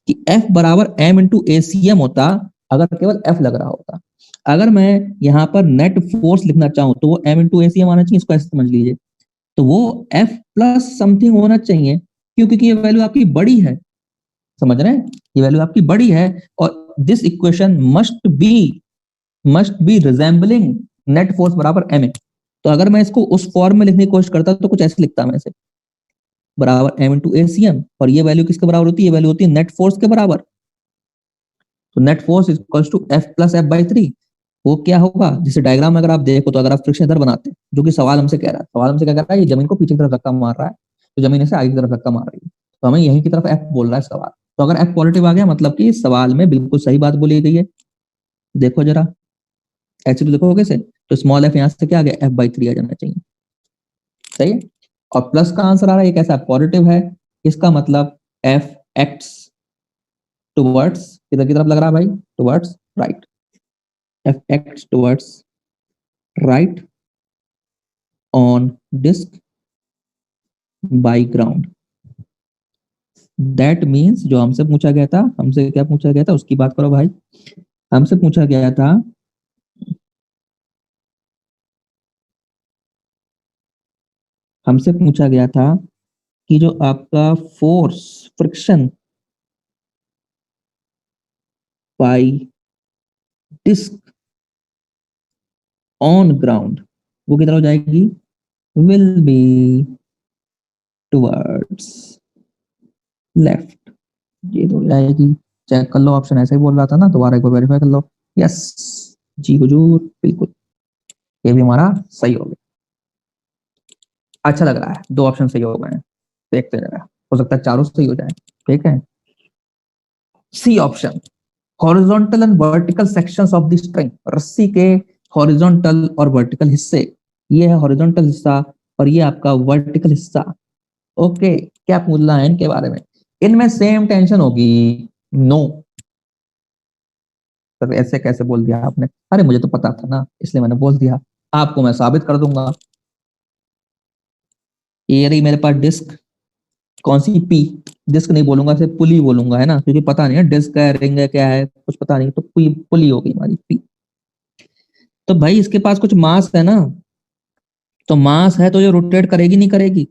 कि F बराबर m इंटू एसीएम होता अगर केवल F लग रहा होता। अगर मैं यहाँ पर नेट फोर्स लिखना चाहूँ तो वो m इंटू एसीएम आना चाहिए, इसको ऐसे समझ लीजिए, तो वो F प्लस समथिंग होना चाहिए, क्यों? क्योंकि ये वैल्यू आपकी बड़ी है, समझ रहे हैं, ये वैल्यू आपकी बड़ी है, और this equation must be resembling net force बराबर m। तो अगर मैं इसको उस फॉर्म में लिखने की कोशिश करता तो कुछ ऐसे लिखता मैं इसे, बराबर m इंटू एसीएम, और ये वैल्यू किसके बराबर होती है, ये वैल्यू होती है नेट फोर्स के बराबर। तो net force is equal to F plus F by 3। वो क्या होगा, जैसे डायग्राम में अगर आप देखो, तो अगर आप फ्रिक्शन इधर बनाते हैं, जो कि सवाल हमसे कह रहा है, सवाल हमसे क्या कह रहा है, ये जमीन को पीछे की तरफ धक्का मार रहा है, तो जमीन इसे आगे की तरफ धक्का मार रही है, तो हमें यहीं की तरफ एफ बोल रहा है सवाल। तो अगर एफ पॉजिटिव आ गया, मतलब कि सवाल में बिल्कुल सही बात बोली गई है। देखो जरा, ऐसे तो देखो कैसे, तो स्मॉल एफ यहाँ से क्या आ गया, f/3 आ जाना चाहिए। सही है, और प्लस का आंसर आ रहा है, ये कैसा पॉजिटिव है, इसका मतलब एफ एक्ट्स टुवर्ड्स, किधर की तरफ लग रहा है भाई, towards right, f acts towards right on disk by ground। That means जो हमसे पूछा गया था, हमसे क्या पूछा गया था उसकी बात करो भाई, हमसे पूछा गया था, हमसे पूछा गया था कि जो आपका force friction by disc on ground वो किधर हो जाएगी, विल बी टुवर्ड्स लेफ्ट, ये तो हो जाएगी। चेक कर लो, ऑप्शन ऐसे ही बोल रहा था ना, दोबारा एक बार वेरीफाई कर लो। यस जी हुजूर, बिल्कुल, ये भी हमारा सही हो गया। अच्छा लग रहा है, 2 ऑप्शन सही हो गए हैं, देखते जरा, हो सकता है चारों सही हो जाए। ठीक है, C option, horizontal and vertical sections of the string, रस्सी के हॉरिजॉन्टल और वर्टिकल हिस्से, ये है हॉरिजॉन्टल हिस्सा और ये आपका वर्टिकल हिस्सा। ओके, क्या पूछना है इनके बारे में, इनमें सेम टेंशन होगी, नो। सर ऐसे कैसे बोल दिया आपने, अरे मुझे तो पता था ना, इसलिए मैंने बोल दिया, आपको मैं साबित कर दूंगा। ये रही मेरे पास डिस्क, कौन सी, पी, डिस्क नहीं बोलूंगा, सिर्फ पुली बोलूंगा, है ना, क्योंकि पता नहीं है डिस्क है रिंग है क्या है, कुछ पता नहीं, तो पुली पुली हो गई हमारी पी। तो भाई इसके पास कुछ मास है ना, तो मास है तो ये रोटेट करेगी नहीं करेगी,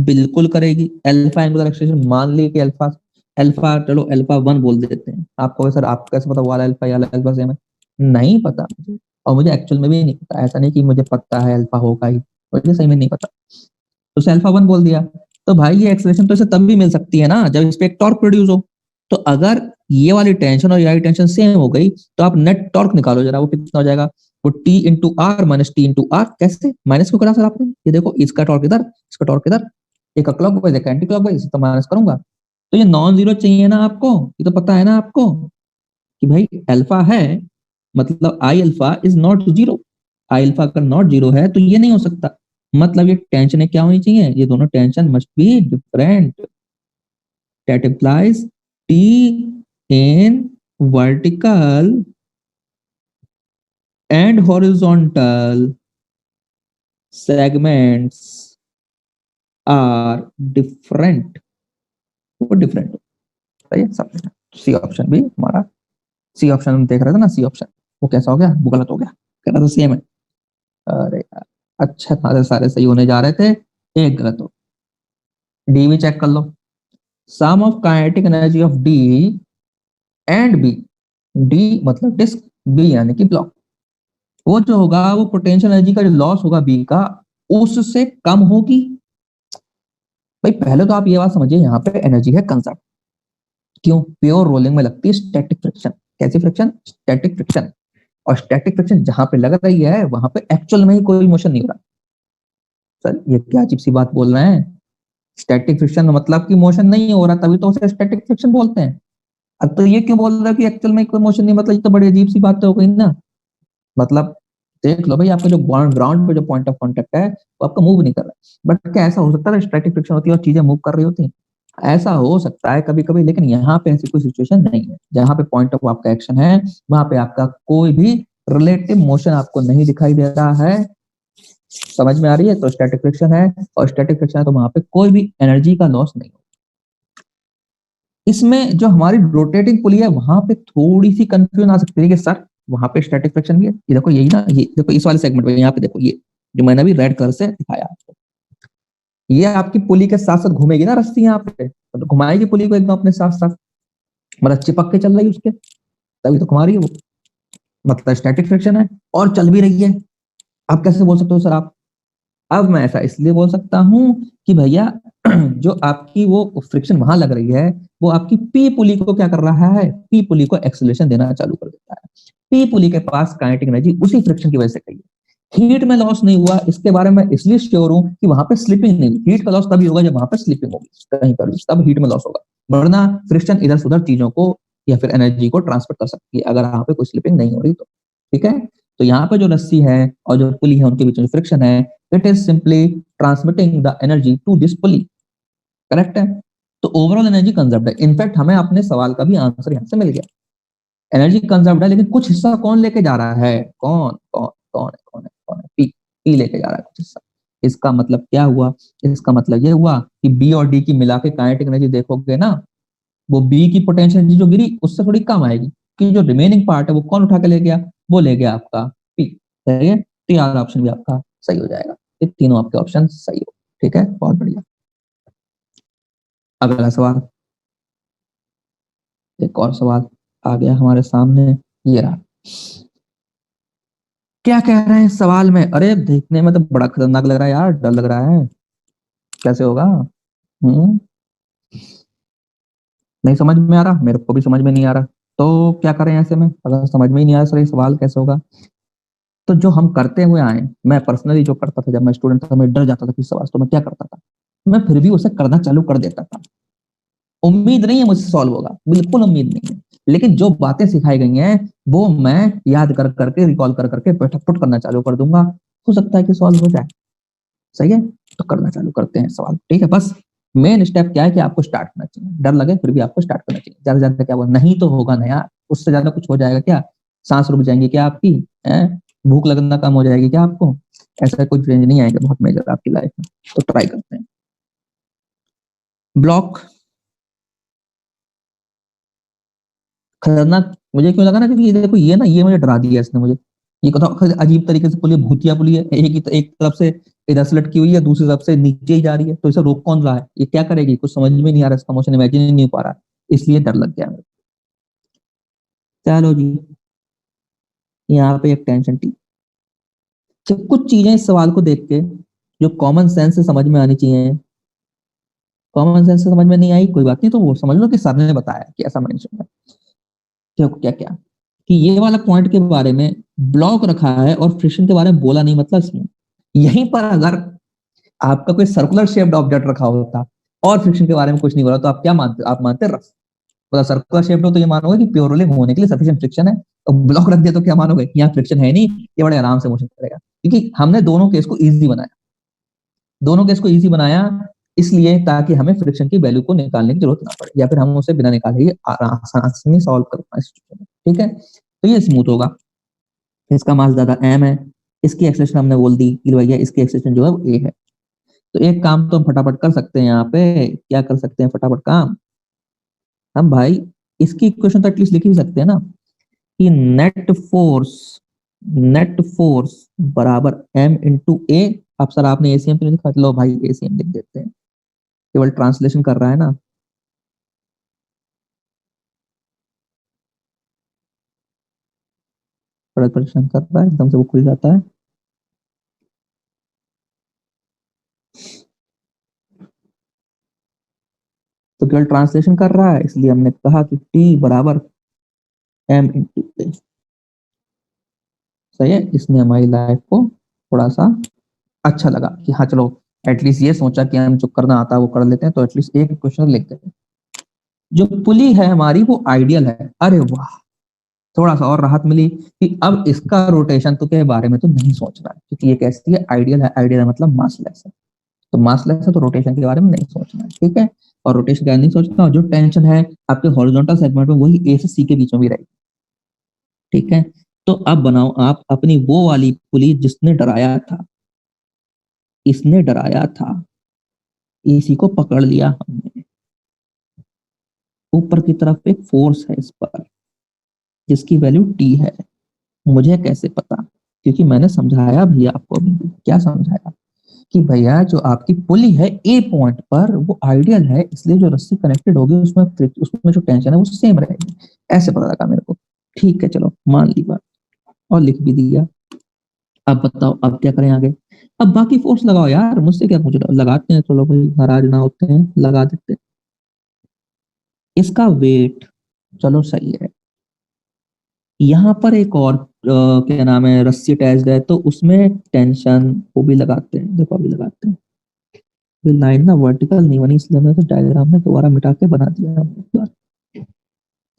बिल्कुल करेगी। अल्फा एंगुलर एक्सेलरेशन मान ली कि अल्फा, अल्फा चलो अल्फा 1 बोल देते हैं, आपको सर आपको कैसे पता वाला अल्फा या अल्फा सेम है, नहीं पता मुझे, और मुझे एक्चुअल में भी नहीं पता, ऐसा नहीं कि मुझे पता है अल्फा होगा ही, मुझे सही में नहीं पता, तो उसे अल्फा 1 बोल दिया। तो भाई ये एक्सेलरेशन तो इसे तब भी मिल सकती है ना जब इस पे एक टॉर्क प्रोड्यूस हो। तो अगर ये वाली टेंशन और ये वाली टेंशन सेम हो गई, तो आप नेट टॉर्क निकालो जरा, वो कितना हो जाएगा, वो T into R minus T into R. कैसे माइनस क्यों करा सर आपने, ये देखो इसका टॉर्क इधर, इसका टॉर्क इधर, एक क्लॉक वाइज एक एंटी क्लॉक वाइज, तो माइनस करूंगा, तो ये नॉन जीरो चाहिए ना आपको, ये तो पता है ना आपको कि भाई अल्फा है, मतलब आई alpha is not zero, I alpha अगर नॉट जीरो है तो ये नहीं हो सकता, मतलब ये टेंशन क्या होनी चाहिए, ये दोनों tension must be different, that implies T in vertical and horizontal segments are different, वो डिफरेंट, सही है सब। सी ऑप्शन भी हमारा, सी ऑप्शन हम देख रहे थे ना, सी ऑप्शन वो कैसा हो गया, वो गलत हो गया, कह रहा था सेम है। अरे यार, अच्छा सारे सारे सही होने जा रहे थे, एक गलत हो। डी भी चेक कर लो, sum of kinetic energy of D and B, D मतलब डिस्क, बी यानी कि ब्लॉक, वो जो होगा वो पोटेंशियल एनर्जी का जो लॉस होगा बी का, उससे कम होगी। भाई पहले तो आप ये बात समझिए, यहाँ पे एनर्जी है कंजर्व, क्यों, प्योर रोलिंग में लगती है स्टैटिक फ्रिक्शन। कैसी फ्रिक्शन, स्टैटिक फ्रिक्शन। और स्टैटिक फ्रिक्शन जहां पे लग रही है वहां पे एक्चुअल में ही कोई मोशन नहीं हो रहा। सर ये क्या अजीब सी बात बोल रहे हैं, स्टैटिक फ्रिक्शन मतलब कि मोशन नहीं हो रहा, तभी तो उसे स्टैटिक फ्रिक्शन बोलते हैं। अब तो ये क्यों बोल रहा है कि एक्चुअल में कोई मोशन नहीं, मतलब ये तो बड़ी अजीब सी बात हो गई ना। मतलब देख लो भाई, आपका जो ग्राउंड पे जो पॉइंट ऑफ कांटेक्ट है वो आपका मूव नहीं कर रहा है, बट क्या ऐसा हो सकता है स्टैटिक फ्रिक्शन होती है और चीजें मूव कर रही होती हैं? ऐसा हो सकता है कभी कभी, लेकिन यहाँ पे ऐसी कोई सिचुएशन नहीं है। जहां पे पॉइंट ऑफ आपका एक्शन है वहां पे आपका कोई भी रिलेटिव मोशन आपको नहीं दिखाई दे रहा है। समझ में आ रही है, तो स्टैटिक फ्रिक्शन है, और स्टैटिक फ्रिक्शन है तो वहां पे कोई भी एनर्जी का लॉस नहीं हो। इसमें जो हमारी रोटेटिंग पुली है वहां पे थोड़ी सी कंफ्यूजन आ सकती है कि सर वहां पे स्टैटिक फ्रिक्शन भी है, ये देखो यही ना, ये देखो इस वाले सेगमेंट में, यहाँ पे देखो ये जो मैंने अभी रेड कलर से दिखाया आपको, ये आपकी पुली के साथ साथ घूमेगी ना रस्सी, यहाँ पे तो घुमाएगी पुली को एकदम अपने साथ साथ, मतलब चिपक के चल रही है उसके, तभी तो घुमा रही है वो, मतलब स्टैटिक फ्रिक्शन है और चल भी रही है। आप कैसे बोल सकते हो सर आप? अब मैं ऐसा इसलिए बोल सकता हूँ कि भैया जो आपकी वो फ्रिक्शन वहां लग रही है वो आपकी पी पुली को क्या कर रहा है, पी पुली को एक्सेलरेशन देना चालू कर देता है। पी पुली के पास काइनेटिक एनर्जी उसी फ्रिक्शन की वजह से गई है। हीट में लॉस नहीं हुआ, इसके बारे में इसलिए श्योर हूं कि वहां पे स्लिपिंग नहीं हुई। हीट का लॉस तभी होगा जब वहां पे स्लिपिंग होगी कहीं पर भी, तब हीट में लॉस होगा, वरना फ्रिक्शन इधर से उधर चीजों को या फिर एनर्जी को ट्रांसफर कर सकती है अगर वहां पे कोई स्लिपिंग नहीं हो रही तो। ठीक है, तो यहाँ पे जो रस्सी है और जो पुली है उनके बीच में फ्रिक्शन है, it is simply transmitting the energy to this pulley. Correct है, तो ओवरऑल एनर्जी कंजर्व्ड है। इनफैक्ट हमें अपने सवाल का भी आंसर यहाँ से मिल गया, एनर्जी कंजर्व्ड है, लेकिन कुछ हिस्सा कौन लेके जा रहा है, कौन कौन कौन है, पी, पी लेके जा रहा है कुछ हिस्सा। इसका मतलब क्या हुआ, इसका मतलब ये हुआ कि बी और डी की मिला के काइनेटिक एनर्जी देखोगे ना, वो बी की पोटेंशियल एनर्जी जो गिरी उससे थोड़ी कम आएगी, कि जो रिमेनिंग पार्ट है वो कौन उठा के ले गया, वो ले गया आपका पी। सही है, तो यार ऑप्शन भी आपका सही हो जाएगा, ये तीनों आपके ऑप्शन सही हो। ठीक है, बहुत बढ़िया। अगला सवाल, एक और सवाल आ गया हमारे सामने, ये रहा। क्या कह रहे हैं इस सवाल में, अरे देखने में तो बड़ा खतरनाक लग रहा है यार, डर लग रहा है, कैसे होगा। हम्म, नहीं समझ में आ रहा, मेरे को भी समझ में नहीं आ रहा, तो क्या करें ऐसे में, अगर समझ में ही नहीं आ रहा सर ये सवाल कैसे होगा। तो जो हम करते हुए आए, मैं पर्सनली जो करता था जब मैं स्टूडेंट था, मैं डर जाता था किसी सवाल से, तो मैं क्या करता था, मैं फिर भी उसे करना चालू कर देता था। उम्मीद नहीं है मुझसे सॉल्व होगा, बिल्कुल उम्मीद नहीं है, लेकिन जो बातें सिखाई गई हैं वो मैं याद कर करके, रिकॉल कर करके पुट करना चालू कर दूंगा, हो सकता है कि सॉल्व हो जाए। सही है, तो करना चालू करते हैं सवाल। ठीक है, बस मेन स्टेप क्या है कि आपको स्टार्ट करना चाहिए, डर लगे फिर भी आपको स्टार्ट करना चाहिए। ज्यादा ज्यादा क्या हुआ, नहीं तो होगा ना यार, उससे ज्यादा कुछ हो जाएगा क्या, सांस रुक जाएंगी क्या आपकी, भूख लगना कम हो जाएगी क्या आपको, ऐसा कोई चेंज नहीं आएगा बहुत मेजर आपकी लाइफ में। तो ट्राई करते हैं। ब्लॉक खतरनाक मुझे क्यों लगा ना, क्योंकि ये देखो ये ना, ये मुझे डरा दिया इसने मुझे, ये कथा अजीब तरीके से पुलिया, भूतिया पुलिया है, एक तरफ से इधर से लटकी हुई है, दूसरी तरफ से नीचे ही जा रही है, तो इसे रोक कौन रहा है, ये क्या करेगी, कुछ समझ में नहीं आ रहा, इसका मोशन इमेजिन ही नहीं हो पा रहा, इसलिए डर लग गया मेरे। चलो जी, यहाँ पे एक टेंशन थी। जब कुछ चीजें इस सवाल को देख के जो कॉमन सेंस से समझ में आनी चाहिए, कॉमन सेंस से समझ में नहीं आई, कोई बात नहीं, तो वो समझ लो कि सर ने बताया कि ऐसा मेंशन है। देखो क्या क्या, कि ये वाला पॉइंट के बारे में ब्लॉक रखा है और फ्रिक्शन के बारे में बोला नहीं, मतलब इसमें यहीं पर अगर आपका कोई सर्कुलर शेप्ड ऑब्जेक्ट रखा होता और फ्रिक्शन के बारे में कुछ नहीं बोला, तो आप क्या मानते, आप मानते रफ, मतलब सर्कुलर शेप्ड हो तो ये मानोगे कि प्योर रोलिंग होने के लिए सफिशिएंट फ्रिक्शन है, और ब्लॉक रख दिया तो क्या मानोगे, यहाँ फ्रिक्शन है नहीं, ये बड़े आराम से मोशन करेगा, क्योंकि हमने दोनों केस को इजी बनाया। दोनों केस को इजी बनाया इसलिए ताकि हमें फ्रिक्शन की वैल्यू को निकालने की जरूरत ना पड़े, या फिर हम उसे बिना निकाले ही आसानी सॉल्व कर पाए। ठीक है, तो ये स्मूथ होगा। इसका मास ज्यादा m है, इसकी एक्सेलेरेशन हमने बोल दी कि भैया इसकी एक्सेलेरेशन जो है वो a है। तो एक काम तो हम फटाफट कर सकते हैं, यहाँ पे क्या कर सकते हैं फटाफट काम, हम भाई इसकी इक्वेशन तो एटलीस्ट लिख ही सकते हैं ना, कि नेट फोर्स बराबर m इंटू ए। अब सर आपने एसीएम तो नहीं लिखा, लो भाई एसीएम लिख देते हैं, केवल ट्रांसलेशन कर रहा है ना। बड़ा परेशान कर रहा है, एकदम से वो खुल जाता है। तो केवल ट्रांसलेशन कर रहा है, इसलिए हमने कहा कि टी बराबर m इंटू ए। सही है, इसने हमारी लाइफ को थोड़ा सा अच्छा लगा कि हाँ चलो एटलीस्ट ये सोचा कि हम जो करना आता है वो कर लेते हैं, तो एटलीस्ट एक क्वेश्चन लिख देते हैं। जो पुली है हमारी वो आइडियल है, अरे वाह, थोड़ा सा और राहत मिली कि अब इसका रोटेशन तो के बारे में तो नहीं सोचना है, क्योंकि ये कैसी है, आइडियल है। आइडियल है मतलब मासलेस है, तो मासलेस है तो रोटेशन के बारे में नहीं सोचना है। ठीक है, और रोटेशन का नहीं सोचना, और जो टेंशन है आपके हॉरिजॉन्टल सेगमेंट में वही ए से सी के बीच में भी रहेगी। ठीक है, तो अब बनाओ आप अपनी वो वाली पुली जिसने डराया था, इसने डराया था, इसी को पकड़ लिया हमने। ऊपर की तरफ एक फोर्स है इस पर जिसकी वैल्यू टी है। मुझे कैसे पता, क्योंकि मैंने समझाया भैया आपको अभी। क्या समझाया कि भैया जो आपकी पुली है ए पॉइंट पर वो आइडियल है, इसलिए जो रस्सी कनेक्टेड होगी उसमें जो टेंशन है वो सेम रहेगी। ऐसे पता लगा मेरे को। ठीक है चलो मान ली बात, और लिख भी दिया। अब बताओ अब क्या करें आगे। अब बाकी फोर्स लगाओ यार, मुझसे क्या पूछ रहे हो, लगाते हैं, चलो भाई नाराज ना होते हैं, लगा देते हैं। इसका वेट चलो सही है। यहाँ पर एक और क्या नाम है, रस्सी अटैच्ड है, तो उसमें टेंशन वो भी लगाते हैं। देखो अभी लगाते हैं। ये लाइन ना वर्टिकल नहीं बनी, इसलिए हमने तो डायग्राम में दोबारा मिटा के बना दिया हमने एक बार।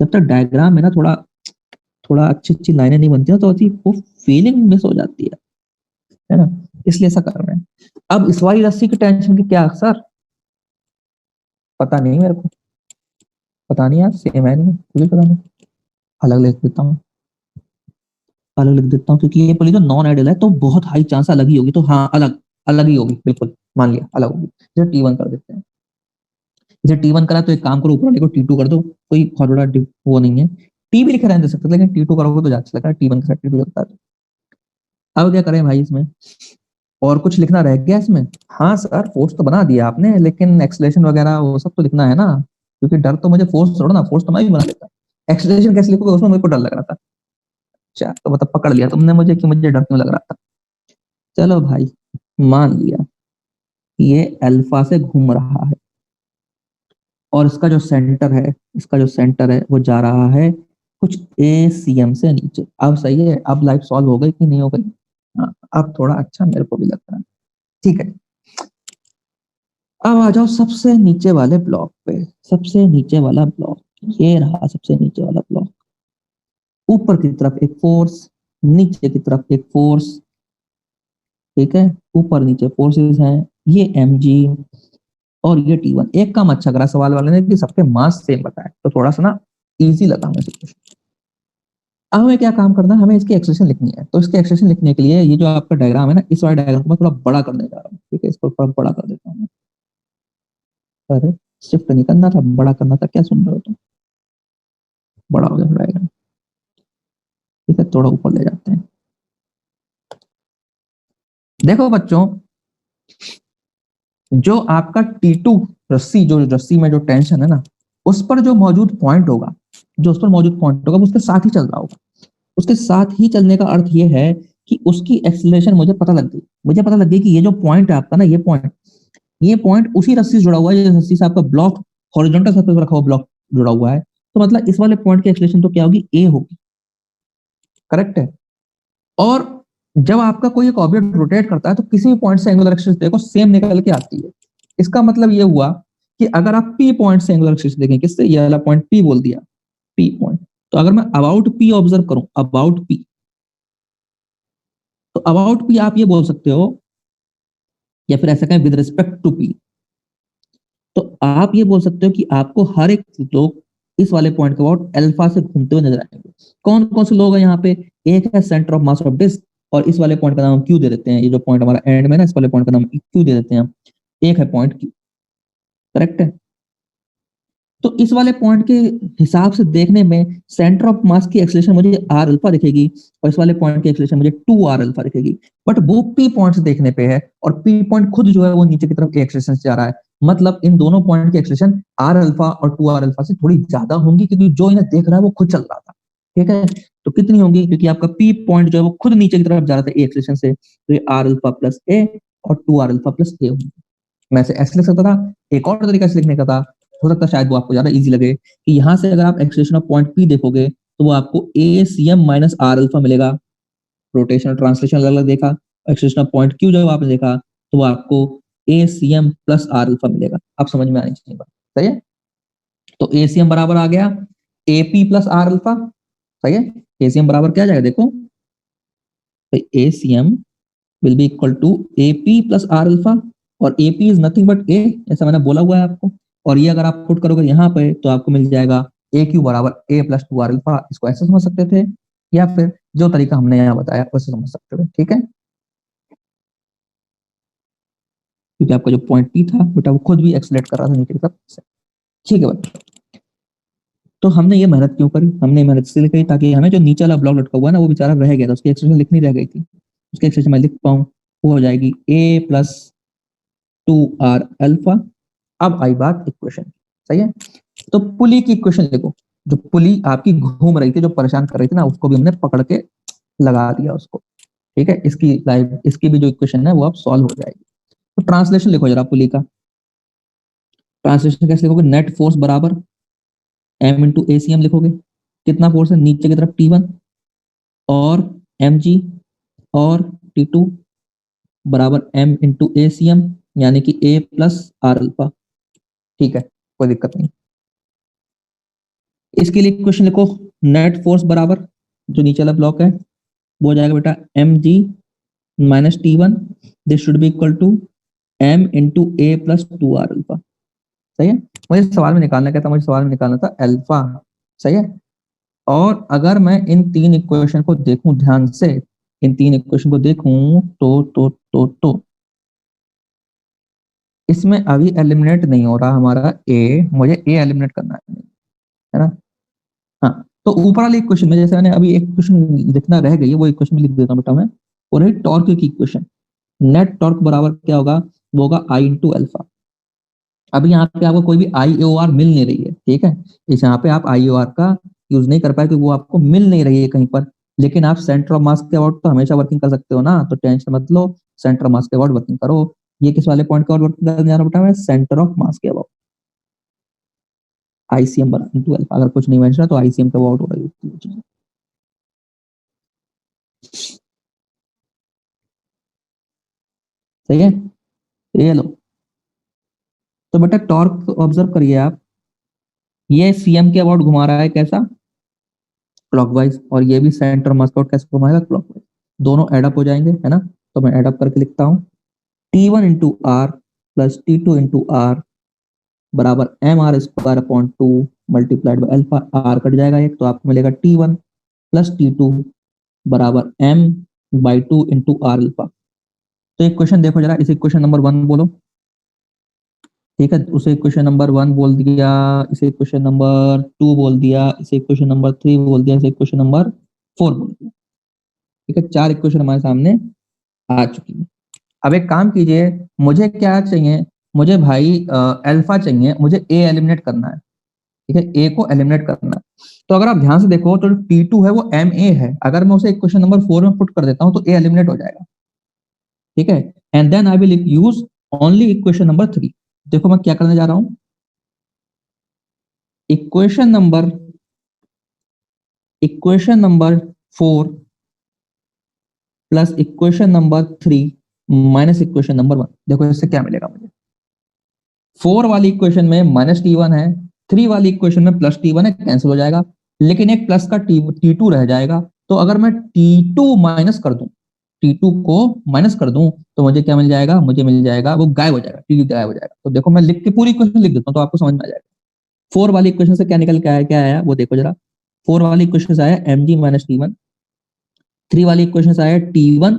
जब तक डायग्राम में ना थोड़ा थोड़ा अच्छी अच्छी लाइनें नहीं बनती ना, तो वो फीलिंग मिस हो जाती है ना, इसलिए ऐसा कर रहे हैं। अब इस वाली रस्सी की टेंशन की क्या अक्सर पता नहीं मेरे को, पता नहीं यार, सेम है नहीं मुझे पता नहीं। अलग लिख देता हूँ, अलग लिख देता हूँ, क्योंकि ये पुली तो नॉन आइडियल है, तो बहुत हाई चांस अलग ही होगी। तो हाँ अलग, अलग ही होगी, बिल्कुल मान लिया अलग होगी। जैसे T1 कर देते हैं, जैसे T1 करा तो एक काम करो, ऊपर वाले को T2 कर दो, कोई बहुत बड़ा वो नहीं है। टी भी लिखा रहने दे सकते, लेकिन T2 करोगे तो ज्यादा अच्छा लगता है, T1 के साथ T2 लगता है। अब क्या करें भाई इसमें, और कुछ लिखना रह गया इसमें। हाँ सर फोर्स तो बना दिया आपने, लेकिन एक्सलेशन वगैरह वो सब तो लिखना है ना, क्योंकि डर तो मुझे फोर्स छोड़ो ना, फोर्स तो मैं भी बना लेता। एक्सलेशन कैसे लिखोगे उसमें मेरे को डर लग रहा था। अच्छा तो मतलब पकड़ लिया तुमने मुझे कि मुझे डर क्यों लग रहा था। चलो भाई मान लिया ये अल्फा से घूम रहा है, और इसका जो सेंटर है, इसका जो सेंटर है वो जा रहा है कुछ ACM से नीचे। अब सही है, अब लाइफ सॉल्व हो गई कि नहीं हो गई। हाँ अब थोड़ा अच्छा मेरे को भी लग रहा है। ठीक है, अब आ जाओ सबसे नीचे वाले ब्लॉक पे। सबसे नीचे वाला ब्लॉक ये रहा, सबसे नीचे वाला ब्लॉक। ऊपर की तरफ एक फोर्स, नीचे की तरफ एक फोर्स। ठीक है, ऊपर नीचे फोर्सेस हैं, ये mg और ये T1। एक काम अच्छा करा सवाल वाले ने कि सबके मास सेम बताए, तो थोड़ा सा ना इजी लगा हमें सब कुछ। अब हमें क्या काम करना है, हमें इसकी एक्सप्रेशन लिखनी है। तो इसकी एक्सप्रेशन लिखने के लिए ये जो आपका डायग्राम है ना, इस वाले डायग्राम को मैं थोड़ा बड़ा करने जा रहा हूँ। ठीक है, इसको थोड़ा बड़ा कर देता हूँ। अरे शिफ्ट नहीं करना था, बड़ा करना था, क्या सुन रहे हो तुम। बड़ा हो गया डायग्राम। ठीक है, थोड़ा ऊपर ले जाते हैं। देखो बच्चों, जो आपका T2 रस्सी, जो रस्सी में जो टेंशन है ना, उस पर जो मौजूद पॉइंट होगा, जो उस पर मौजूद पॉइंट होगा वो उसके साथ ही चल रहा होगा। उसके साथ ही चलने का अर्थ ये है कि उसकी एक्सेलरेशन मुझे पता लग गई। मुझे पता लग गई कि ये जो पॉइंट है आपका ना, ये पॉइंट उसी रस्सी से जुड़ा हुआ है, जिस रस्सी से आपका ब्लॉक हॉरिजॉन्टल सरफेस पर रखा हुआ ब्लॉक जुड़ा हुआ है। तो मतलब इस वाले पॉइंट की एक्सेलरेशन तो क्या होगी, ए होगी। करेक्ट है। और जब आपका कोई एक ऑब्जेक्ट रोटेट करता है तो किसी भी पॉइंट से एंगुलर एक्सिस देखो सेम निकल के आती है। इसका मतलब ये हुआ कि अगर आप पी पॉइंट से एंगुलर एक्सिस देखें, किससे, ये वाला पॉइंट पी बोल दिया, पी पॉइंट। तो अगर मैं अबाउट पी ऑब्जर्व करूं, अबाउट पी, तो अबाउट पी आप ये बोल सकते हो या फिर ऐसा कहें विद रिस्पेक्ट टू पी। तो आप ये बोल सकते हो कि आपको हर एक लोग इस वाले पॉइंट के अबाउट अल्फा से घूमते हुए नजर आएंगे। कौन कौन से लोग हैं यहाँ पे? एक है centre of mass of disc, और इस वाले पॉइंट का नाम क्यू दे देते हैं। ये जो पॉइंट हमारा एंड में ना, इस वाले पॉइंट का नाम क्यू दे देते हैं हम। एक है पॉइंट क्यू, करेक्ट है। तो इस वाले पॉइंट के हिसाब से देखने में सेंटर ऑफ मास की एक्सेलरेशन मुझे आर अल्फा दिखेगी, और इस वाले पॉइंट की एक्सेलरेशन मुझे 2r अल्फा दिखेगी। बट वो पी पॉइंट से देखने पे है, और पी पॉइंट खुद जो है वो नीचे की तरफ एक्सेलरेशन से जा रहा है। मतलब इन दोनों पॉइंट की एक्सेलरेशन आर अल्फा और 2r अल्फा से थोड़ी ज्यादा होंगी, क्योंकि जो इन्हें देख रहा है वो खुद चल रहा था। ठीक है, तो कितनी होंगी? क्योंकि आपका पी पॉइंट जो है वो खुद नीचे की तरफ जा रहा था ए एक्सेलरेशन से, तो ये आर अल्फा प्लस ए और 2r अल्फा प्लस ए होंगी। मैं ऐसे ऐसे लिख सकता था। एक और तरीका से लिखने का था, हो सकता है शायद वो आपको ज्यादा इजी लगे, कि यहाँ से अगर आप एक्सलेशन ऑफ पॉइंट पी देखोगे तो वो आपको A C M minus R alpha मिलेगा। रोटेशन और ट्रांसलेशन अलग अलग देखा। एक्सलेशन ऑफ पॉइंट क्यू जब आपने देखा तो वो आपको A C M plus are alpha मिलेगा। आप समझ में आनी चाहिए बात, सही है। तो ए सी एम बराबर आ गया a P plus are alpha, सही है। ए सी एम बराबर क्या आ जाएगा देखो, A C M will be equal to A P plus are alpha, और A P is nothing but A, ऐसा मैंने बोला हुआ है आपको। और ये अगर आप पुट करोगे यहाँ पे तो आपको मिल जाएगा ए क्यू बराबर ए प्लस 2r अल्फा। इसको ऐसे समझ सकते थे, या फिर जो तरीका हमने यहाँ बताया वैसे समझ सकते थे। ठीक है, क्योंकि आपका जो पॉइंट पी था बेटा वो खुद भी एक्सलेट कर रहा था नीचे की तरफ से। ठीक है भाई, तो हमने ये मेहनत क्यों करी? हमने मेहनत इसलिए करी ताकि हमें जो नीचे वाला ब्लॉक लटका हुआ है ना वो बेचारा रह गया था, उसकी एक्सप्रेशन लिखनी रह गई थी। उसकी एक्सप्रेशन मैं लिख पाऊँ, वो हो जाएगी ए प्लस 2r अल्फा। अब आई बात इक्वेशन, सही है। तो पुली की इक्वेशन लिखो। जो पुली आपकी घूम रही थी, जो परेशान कर रही थी ना, उसको भी हमने पकड़ के लगा दिया उसको। ठीक है, इसकी भी जो इक्वेशन है वो अब सॉल्व हो जाएगी। तो ट्रांसलेशन लिखो जरा पुली का। ट्रांसलेशन कैसे लिखोगे? नेट फोर्स बराबर एम इंटू ए सी एम लिखोगे। कितना फोर्स है? नीचे की तरफ T1 और mg और T2 बराबर m इंटू ए सी एम, यानी कि a प्लस आर अल्फा। ठीक है, कोई दिक्कत नहीं। इसके लिए क्वेश्चन लिखो। नेट फोर्स बराबर जो नीचे वाला ब्लॉक है वो हो जाएगा बेटा mg minus T1, this should be equal to m into a plus 2r alpha. सही है। मुझे सवाल में निकालना क्या था? मुझे सवाल में निकालना था अल्फा, सही है। और अगर मैं इन तीन इक्वेशन को देखूं ध्यान से, इन तीन इक्वेशन को देखूं तो इसमें अभी एलिमिनेट नहीं हो रहा हमारा ए, मुझे ए एलिमिनेट करना है ना। हाँ, तो ऊपर वाले इक्वेशन में जैसे मैंने अभी एक क्वेश्चन लिखना रह गई है, वो इक्वेशन में लिख देता हूँ बेटा मैं। और रही टॉर्क की इक्वेशन। नेट टॉर्क बराबर क्या होगा? वो होगा आई इंटू अल्फा। अभी यहाँ पे आपको कोई भी आई ओ आर मिल नहीं रही है, ठीक है। इस यहाँ पे आप आई ओ आर का यूज नहीं कर पाए क्योंकि वो आपको मिल नहीं रही है कहीं पर। लेकिन आप सेंटर ऑफ मास के अबाउट तो हमेशा वर्किंग कर सकते हो ना, तो टेंशन मत लो, सेंटर ऑफ मास के अबाउट वर्किंग करो। ये किस वाले पॉइंट के अबाउट वर्किंग करने जा रहा बेटा मैं? सेंटर ऑफ मास के अबाउट। आईसीएम बराबर इंटू अल्फा। अगर कुछ नहीं मेंशन तो आईसीएम के अबाउट हो रही है। सही है, ये लो। तो बेटा टॉर्क ऑब्जर्व करिए आप, ये सीएम के अबाउट घुमा रहा है कैसा? क्लॉकवाइज। और ये भी सेंटर मास के अबाउट कैसे घुमाएगा? क्लॉकवाइज। दोनों एडअप हो जाएंगे, है ना। तो मैं एडअप करके लिखता हूँ T1 into R plus T2 into R बराबर M are square upon 2 multiplied by alpha. R cut जाएगा एक, तो आपको मिलेगा T1 प्लस T2 बराबर m by 2 into r alpha. तो एक क्वेश्चन देखो जरा, इसे इक्वेशन नंबर 1 बोलो। ठीक है, उसे इक्वेशन नंबर 1 बोल दिया, इसे इक्वेशन नंबर 2 बोल दिया, इसे इक्वेशन नंबर 3 बोल दिया, इसे इक्वेशन नंबर 4 बोल दिया। ठीक है, 4 इक्वेशन हमारे सामने आ चुकी है। अब एक काम कीजिए, मुझे क्या चाहिए? मुझे भाई अल्फा चाहिए, मुझे ए एलिमिनेट करना है। ठीक है, ए को एलिमिनेट करना है। तो अगर आप ध्यान से देखो तो T2 है वो एम ए है, अगर मैं उसे इक्वेशन नंबर 4 में पुट कर देता हूं तो ए एलिमिनेट हो जाएगा। ठीक है, and then I will use only equation number 3। देखो मैं क्या करने जा रहा हूं। Equation number equation number 4 plus equation number 3 minus equation number 1। देखो इससे क्या मिलेगा मुझे? 4 वाली इक्वेशन में माइनस T1 है, 3 वाली इक्वेशन में प्लस T1 है, कैंसिल हो जाएगा। लेकिन एक प्लस का T2 रह जाएगा। तो अगर मैं T2 माइनस कर दूं, T2 को माइनस कर दूं तो मुझे क्या मिल जाएगा, मुझे मिल जाएगा वो गायब हो जाएगा, T2 गायब हो जाएगा। तो देखो मैं लिख के पूरी इक्वेशन लिख देता हूँ तो आपको समझ में आ जाएगा। 4 वाली इक्वेशन से क्या निकल के आया, क्या आया वो देखो जरा। 4 वाली इक्वेशन से आया mg माइनस T1, 3 वाली इक्वेशन से आया T1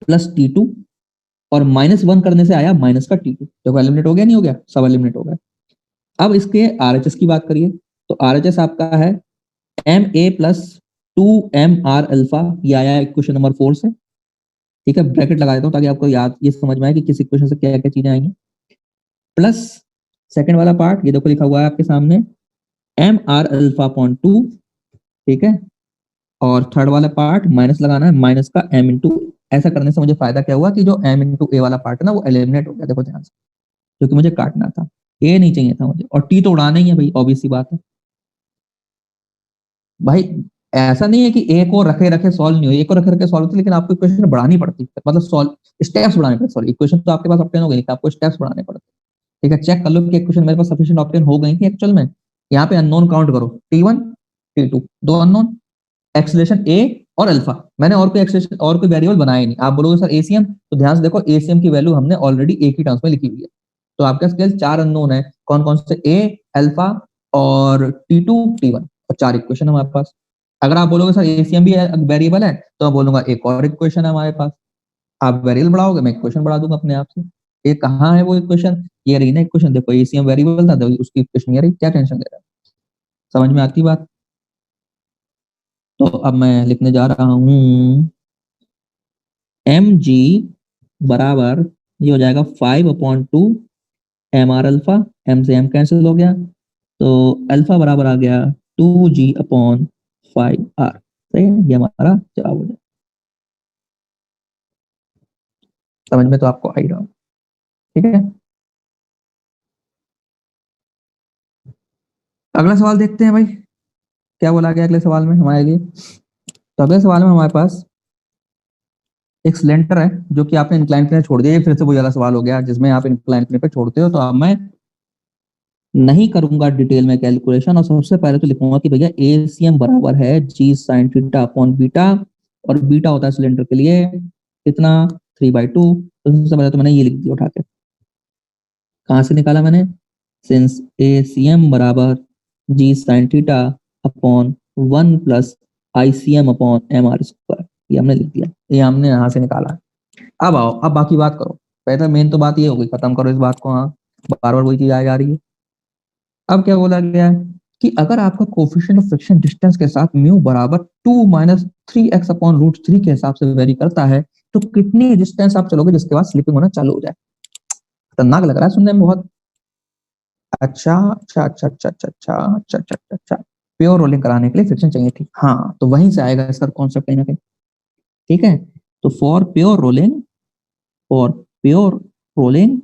प्लस T2 और -1 करने से आया माइनस का T2। देखो एलिमिनेट हो गया, नहीं हो गया, सब एलिमिनेट हो गया। अब इसके RHS की बात करिए तो RHS आपका है MA प्लस 2MR अल्फा, ये आया इक्वेशन नंबर 4 से। ठीक है, ब्रैकेट लगा देता हूँ ताकि आपको याद ये समझ में आए कि किस इक्वेशन से क्या क्या चीजें आएंगी। प्लस सेकंड वाला पार्ट ये देखो लिखा हुआ है आपके सामने MR अल्फा अपॉन 2। ठीक है, और थर्ड वाला पार्ट माइनस लगाना है, माइनस का M इंटू। ऐसा करने से मुझे फायदा क्या हुआ कि जो M इंटू A वाला पार्ट है ना वो एलिमिनेट हो गया, देखो ध्यान से, क्योंकि मुझे काटना था, A नहीं चाहिए था मुझे, और T तो उड़ाना ही है भाई, ऑब्वियस सी बात है भाई। ऐसा नहीं है कि ए को रखे रखे सॉल्व नहीं हो, ए को रखे रखे सॉल्व होती है, लेकिन आपको इक्वेशन बढ़ानी पड़ती है, मतलब सॉल्व स्टेप्स बढ़ाने पड़ते। सॉरी, इक्वेशन तो आपके पास ऑप्टेन हो गई, आपको स्टेप्स बढ़ाने पड़ते। ठीक है, चेक कर लो कि इक्वेशन मेरे पास सफिशिएंट ऑप्टेन हो गई थी एक्चुअल में। यहाँ पे अननोन काउंट करो, T1 T2 दो अननोन, एक्सेलरेशन ए और अल्फा। मैंने और कोई एक्सेलरेशन और कोई वेरिएबल बनाया ही नहीं। आप बोलोगे सर एसीएम, तो ध्यान से देखो एसीएम की वैल्यू हमने ऑलरेडी एक ही टर्म्स में लिखी हुई है। तो आपका स्केल 4 अननोन है, कौन कौन से, ए अल्फा और T2 T1, और 4 इक्वेशन हमारे पास। अगर आप बोलोगे सर एसीएम भी वेरिएबल है तो मैं बोलूंगा एक और इक्वेशन है हमारे पास। आप वेरिएबल बढ़ाओगे, मैं इक्वेशन बढ़ा दूंगा अपने आप से। ये कहाँ है वो इक्वेशन, ये रही ना इक्वेशन, देखो एसीएम वेरिएबल था तो उसकी इक्वेशन ये रही, क्या टेंशन ले रहा है, समझ में आती बात। तो अब मैं लिखने जा रहा हूँ एम जी बराबर, ये हो जाएगा 5/2 MR अल्फा, M से M कैंसिल हो गया, तो अल्फा बराबर आ गया 2G/5R। सही है, ये हमारा जवाब हो जाए। समझ में तो आपको आ ही रहा, ठीक है। अगला सवाल देखते हैं भाई, क्या बोला गया अगले सवाल में हमारे लिए। तो अगले सवाल में हमारे पास एक सिलेंडर है जो कि आपने इंक्लाइन प्लेन छोड़ दिया। ये फिर से वही वाला सवाल हो गया जिसमें आप इंक्लाइन प्लेन पे छोड़ते हो। तो अब मैं नहीं करूंगा डिटेल में कैलकुलेशन, और सबसे पहले तो लिखूंगा कि भैया एसीएम बराबर है जी साइन थीटा अपॉन बीटा, और बीटा होता है सिलेंडर के लिए कितना, 3/2। तो सबसे पहले तो मैंने ये लिख दिया उठा के, कहाँ से निकाला मैंने, सिंस एसीएम बराबर g sine theta upon 1 plus ICM upon MR square, ये हमने लिख दिया, ये हमने यहाँ से निकाला। अब आओ, अब बाकी बात करो। पहले मेन तो बात ये हो गई, खत्म करो इस बात को, हाँ बार बार वही चीज आ जा रही है। अब क्या बोला गया है कि अगर आपका कोफिशिएंट ऑफ फ्रिक्शन डिस्टेंस के साथ म्यू बराबर 2 माइनस 3x अपॉन रूट 3 के हिसाब से वेरी करता है तो कितनी डिस्टेंस आप चलोगे जिसके बाद स्लिपिंग होना चालू हो जाए। खतरनाक लग रहा है सुनने में बहुत। अच्छा अच्छा अच्छा अच्छा अच्छा अच्छा अच्छा अच्छा अच्छा अच्छा, प्योर रोलिंग कराने के लिए फ्रिक्शन चाहिए थी, हाँ तो वहीं से आएगा इसका कॉन्सेप्ट कहीं ना कहीं। ठीक है, तो for pure rolling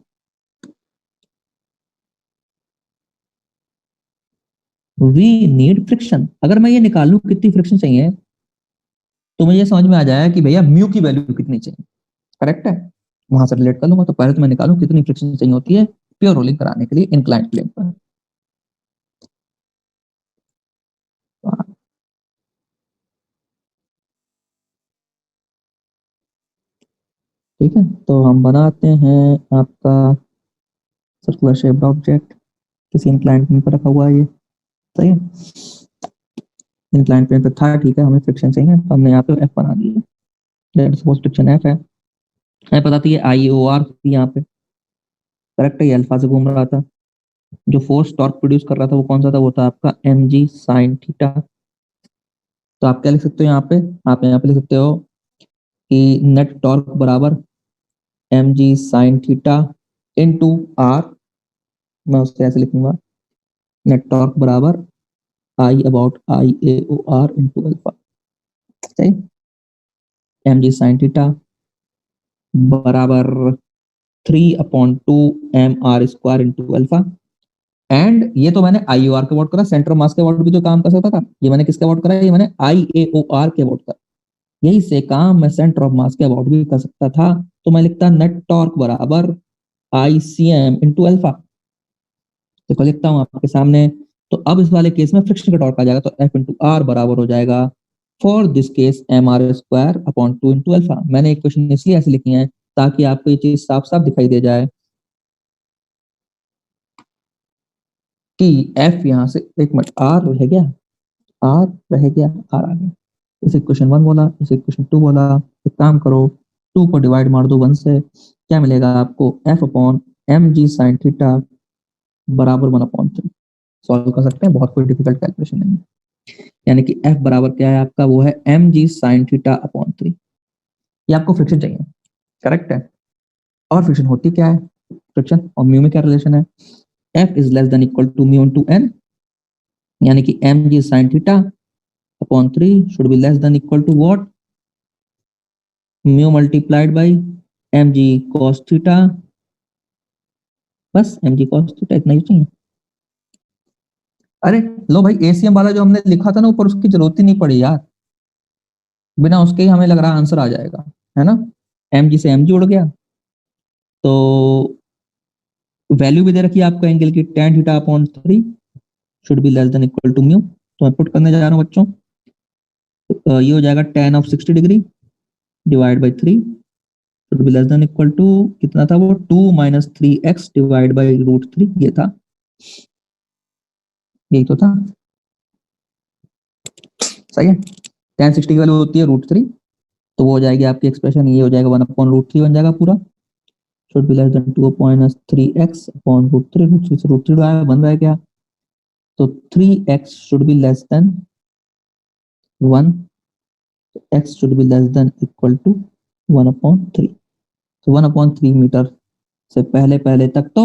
we need friction. अगर मैं ये निकालूं कितनी फ्रिक्शन चाहिए तो मुझे समझ में आ जाएगा कि भैया म्यू की वैल्यू कितनी चाहिए। करेक्ट है, वहां से रिलेट कर लूंगा। तो पहले तो मैं निकालूं कितनी फ्रिक्शन चाहिए होती है प्योर रोलिंग कराने के लिए इंक्लाइंड प्लेन पर। ठीक है, तो हम बनाते हैं आपका सर्कुलर शेप्ड ऑब्जेक्ट, किसी इंक्लाइंड प्लेन पर रखा हुआ है ये। सही है, इंक्लाइंड प्लेन पे था, ठीक है, हमें फ्रिक्शन चाहिए तो हमने यहाँ पे एफ बना दिया। लेट्स सपोज फ्रिक्शन एफ है, हमें पता थी आई ओ आर यहाँ पे। करेक्ट है, ये अल्फा से घूम रहा था। जो फोर्स टॉर्क प्रोड्यूस कर रहा था वो कौन सा था, वो था आपका एम जी साइन थीटा। तो आप क्या लिख सकते हो यहाँ पे, आप यहाँ पे लिख सकते हो कि नेट टॉर्क बराबर एम जी साइन थीटा इंटू आर। मैं उससे ऐसे लिखूंगा, नेट टॉर्क बराबर I about I A O R into alpha. सही, एम जी साइन थीटा बराबर 3/2 MR square into alpha. And ये तो मैंने आई ओ आर के अबाउट करा, सेंटर मास के अबाउट भी तो काम कर सकता था। ये मैंने किसके अबाउट करा, ये मैंने आई ए ओ आर के अबाउट करा। यही से काम मैं सेंटर ऑफ मास के अबाउट भी कर सकता था। तो मैं लिखता नेट टॉर्क बराबर आई सी एम इंटू अल्फा। देखो लिखता हूँ आपके सामने। तो अब इस वाले केस में फ्रिक्शन का टॉर्क आ जाएगा, तो एफ इंटू आर बराबर हो जाएगा for this case mr²/2 × alpha. मैंने इक्वेशन इसलिए ऐसे लिखी है ताकि आपको ये चीज साफ साफ दिखाई दे जाए कि f यहाँ से एक मिनट r रह गया, r रह गया, r आ गया। इसे क्वेश्चन 1 बोला, इसे क्वेश्चन 2 बोला। एक काम करो, 2 को डिवाइड मार दो 1 से, क्या मिलेगा आपको? f/mg sin θ बराबर 1/3। सॉल्व कर सकते हैं, बहुत कोई डिफिकल्ट कैलकुलेशन नहीं है। यानी कि f बराबर क्या है आपका? वो है mg sin θ/3। ये आपको फ्रिक्शन चाहिए, करेक्ट है। और फ्रिक्शन होती क्या है? फ्रिक्शन और म्यू में क्या रिलेशन है? f is less than equal to mu into n, यानी कि mg sin θ/3 should be less than equal to what? Mu multiplied by mg cos θ। बस mg cos θ इतना ही चाहिए। अरे लो भाई, एसीएम वाला जो हमने लिखा था ना ऊपर, उसकी जरूरत ही नहीं पड़ी यार, बिना उसके ही हमें लग रहा आंसर आ जाएगा, है ना। mg से mg उड़ गया, तो वैल्यू भी दे रखी है आपको एंगल की, tan θ/3 should be less than equal to mu. तो मैं पुट करने जा रहा हूँ बच्चों, तो ये हो जाएगा tan of 60 degree divide by 3 should be less than equal to कितना था वो? 2 - 3x डिवाइड बाई √3। ये था, यही तो था, सही है। tan 60 की वैल्यू होती है √3, तो वो हो जाएगी आपकी एक्सप्रेशन, ये हो जाएगा 1/√3 बन जाएगा पूरा। Should be less then 2 - 3x upon √3, √3 से √3 आया, बन रहा है क्या? तो 3x should be less than 1, x should be less than equal to 1/3। तो 1/3 मीटर से पहले पहले तक तो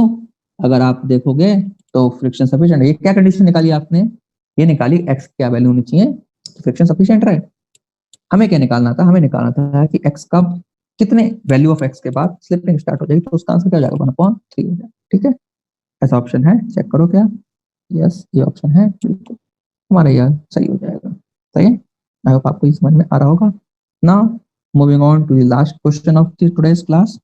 अगर आप देखोगे तो फ्रिक्शन सफिशिएंट है। ये क्या कंडीशन निकाली आपने? ये निकाली x क्या वैल्यू होनी चाहिए, फ्रिक्शन सफिशिएंट रहे। हमें क्या निकालना था? हमें निकालना था कि x कब, कितने वैल्यू ऑफ x के बाद स्लिपिंग स्टार्ट हो जाएगी, तो उसका आंसर क्या हो जाएगा? 1/3 हो जाएगा। ठीक है, ऐसा ऑप्शन है, चेक करो क्या। यस, ये ऑप्शन है, बिल्कुल हमारा यार सही हो जाएगा। सही है, आई होप आपको समझ में आ रहा होगा। Now moving on to the last question of the today's class.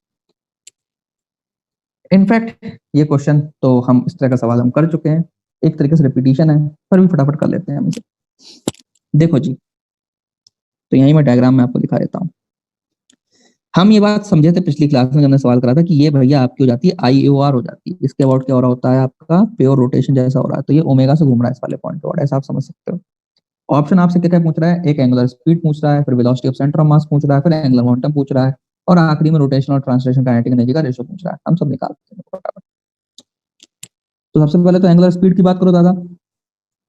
In fact ये क्वेश्चन तो हम इस तरह का सवाल हम कर चुके हैं, एक तरीके से रिपीटिशन है, पर भी फटाफट कर लेते हैं हम इसे। देखो जी, तो यही मैं डायग्राम में आपको दिखा देता हूँ। हम ये बात समझे थे पिछली क्लास में जब हमने सवाल करा था कि ये भैया आपकी हो जाती है IOR हो जाती है, इसके अबाउट क्या हो रहा होता है आपका? प्योर रोटेशन जैसा हो रहा है, तो ये ओमेगा से घूम रहा है इस वाले पॉइंट के अबाउट, ऐसा आप समझ सकते हो। ऑप्शन आपसे क्या क्या पूछ रहा है? एक एंगुलर स्पीड पूछ रहा है, फिर वेलोसिटी ऑफ सेंटर ऑफ मास पूछ रहा है, फिर एंगुलर मोमेंटम पूछ रहा है, और आखिरी में रोटेशन और ट्रांसलेशन काइनेटिक एनर्जी का रेशियो पूछ रहा है। हम सब निकालते हैं फटाफट। तो सबसे पहले तो एंगुलर स्पीड की बात करो दादा,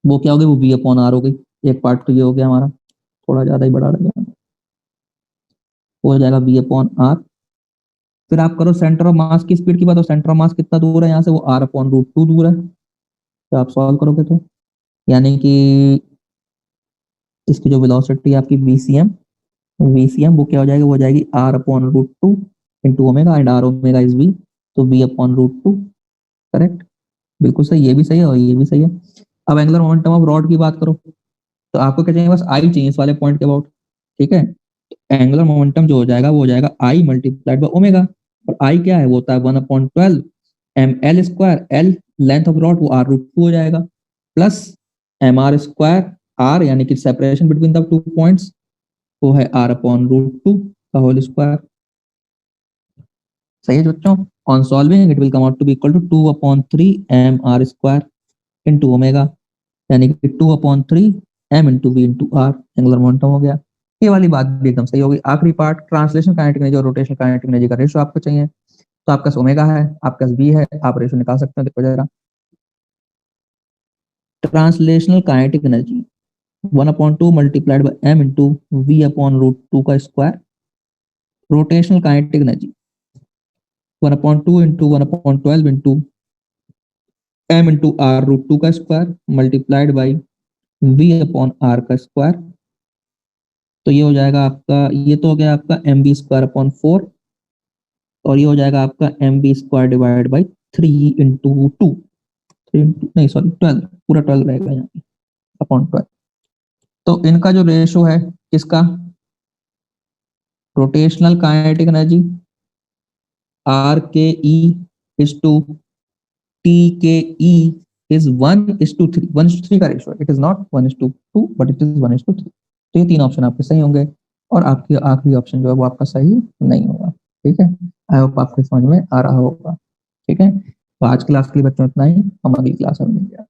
वो क्या हो गई? वो V/R हो गई। एक पार्ट तो ये हो गया हमारा, थोड़ा ज्यादा ही बड़ा लग रहा है, हो जाएगा V/R। फिर आप करो सेंटर ऑफ मास की स्पीड की बात, और सेंटर ऑफ मास कितना दूर है यहाँ से? वो R/√2 दूर है। तो आप सॉल्व करोगे तो यानी कि इसकी जो वेलोसिटी है आपकी VCM, वो क्या हो जाएगी? वो हो जाएगी R/√2 into omega, and R omega is V, तो V/√2। करेक्ट, बिल्कुल सही, ये भी सही है और ये भी सही है। अब एंगुलर मोमेंटम ऑफ रॉड की बात करो, तो आपको क्या चाहिए? बस आई चाहिए इस वाले पॉइंट के अबाउट। ठीक है, एंगुलर मोमेंटम जो हो जाएगा वो हो जाएगा I मल्टीप्लाइड बाय ओमेगा, और I क्या है? वो होता है 1/12 ml²। L length of rod, वो R√2 हो जाएगा, प्लस mr² R यानी कि separation between the two points, वो है R/√2 का होल स्क्वायर। सही है बच्चों। On solving it will come out to be equal to 2/3 mr² into omega, यानी कि 2/3 m into V into R angular momentum हो गया। ये वाली बात भी एकदम सही होगी। आखिरी पार्ट, ट्रांसलेशन काइनेटिक एनर्जी और रोटेशनल काइनेटिक एनर्जी का रेशियो आपको चाहिए, तो आपका ओमेगा है, आपका V है, आप रेशियो निकाल सकते हैं। देखो जरा, translational kinetic energy 1/2 multiplied by m into V/√2 का square, rotational kinetic energy 1/2 into 1/12 into m into R√2 का स्क्वायर मल्टीप्लाइड बाई V/R का स्क्वायर। तो ये हो जाएगा आपका, ये तो हो गया आपका mv²/4, और ये हो जाएगा आपका mv² divide by 3 into 2, 3 into नहीं सॉरी 12, पूरा 12 रहेगा यहाँ पे अपॉन 12। तो इनका जो रेशो है किसका? रोटेशनल काइनेटिक एनर्जी आर के ई इज टू टी के ई इज 1:3, 1:3 का ratio, it is not 1:2 but it is 1:3। तो ये 3 ऑप्शन आपके सही होंगे और आपकी आखिरी ऑप्शन जो है वो आपका सही नहीं होगा। ठीक है, आई होप आपके समझ में आ रहा होगा। ठीक है, तो आज क्लास के लिए बच्चों इतना ही, हम अगली क्लास में मिलेंगे।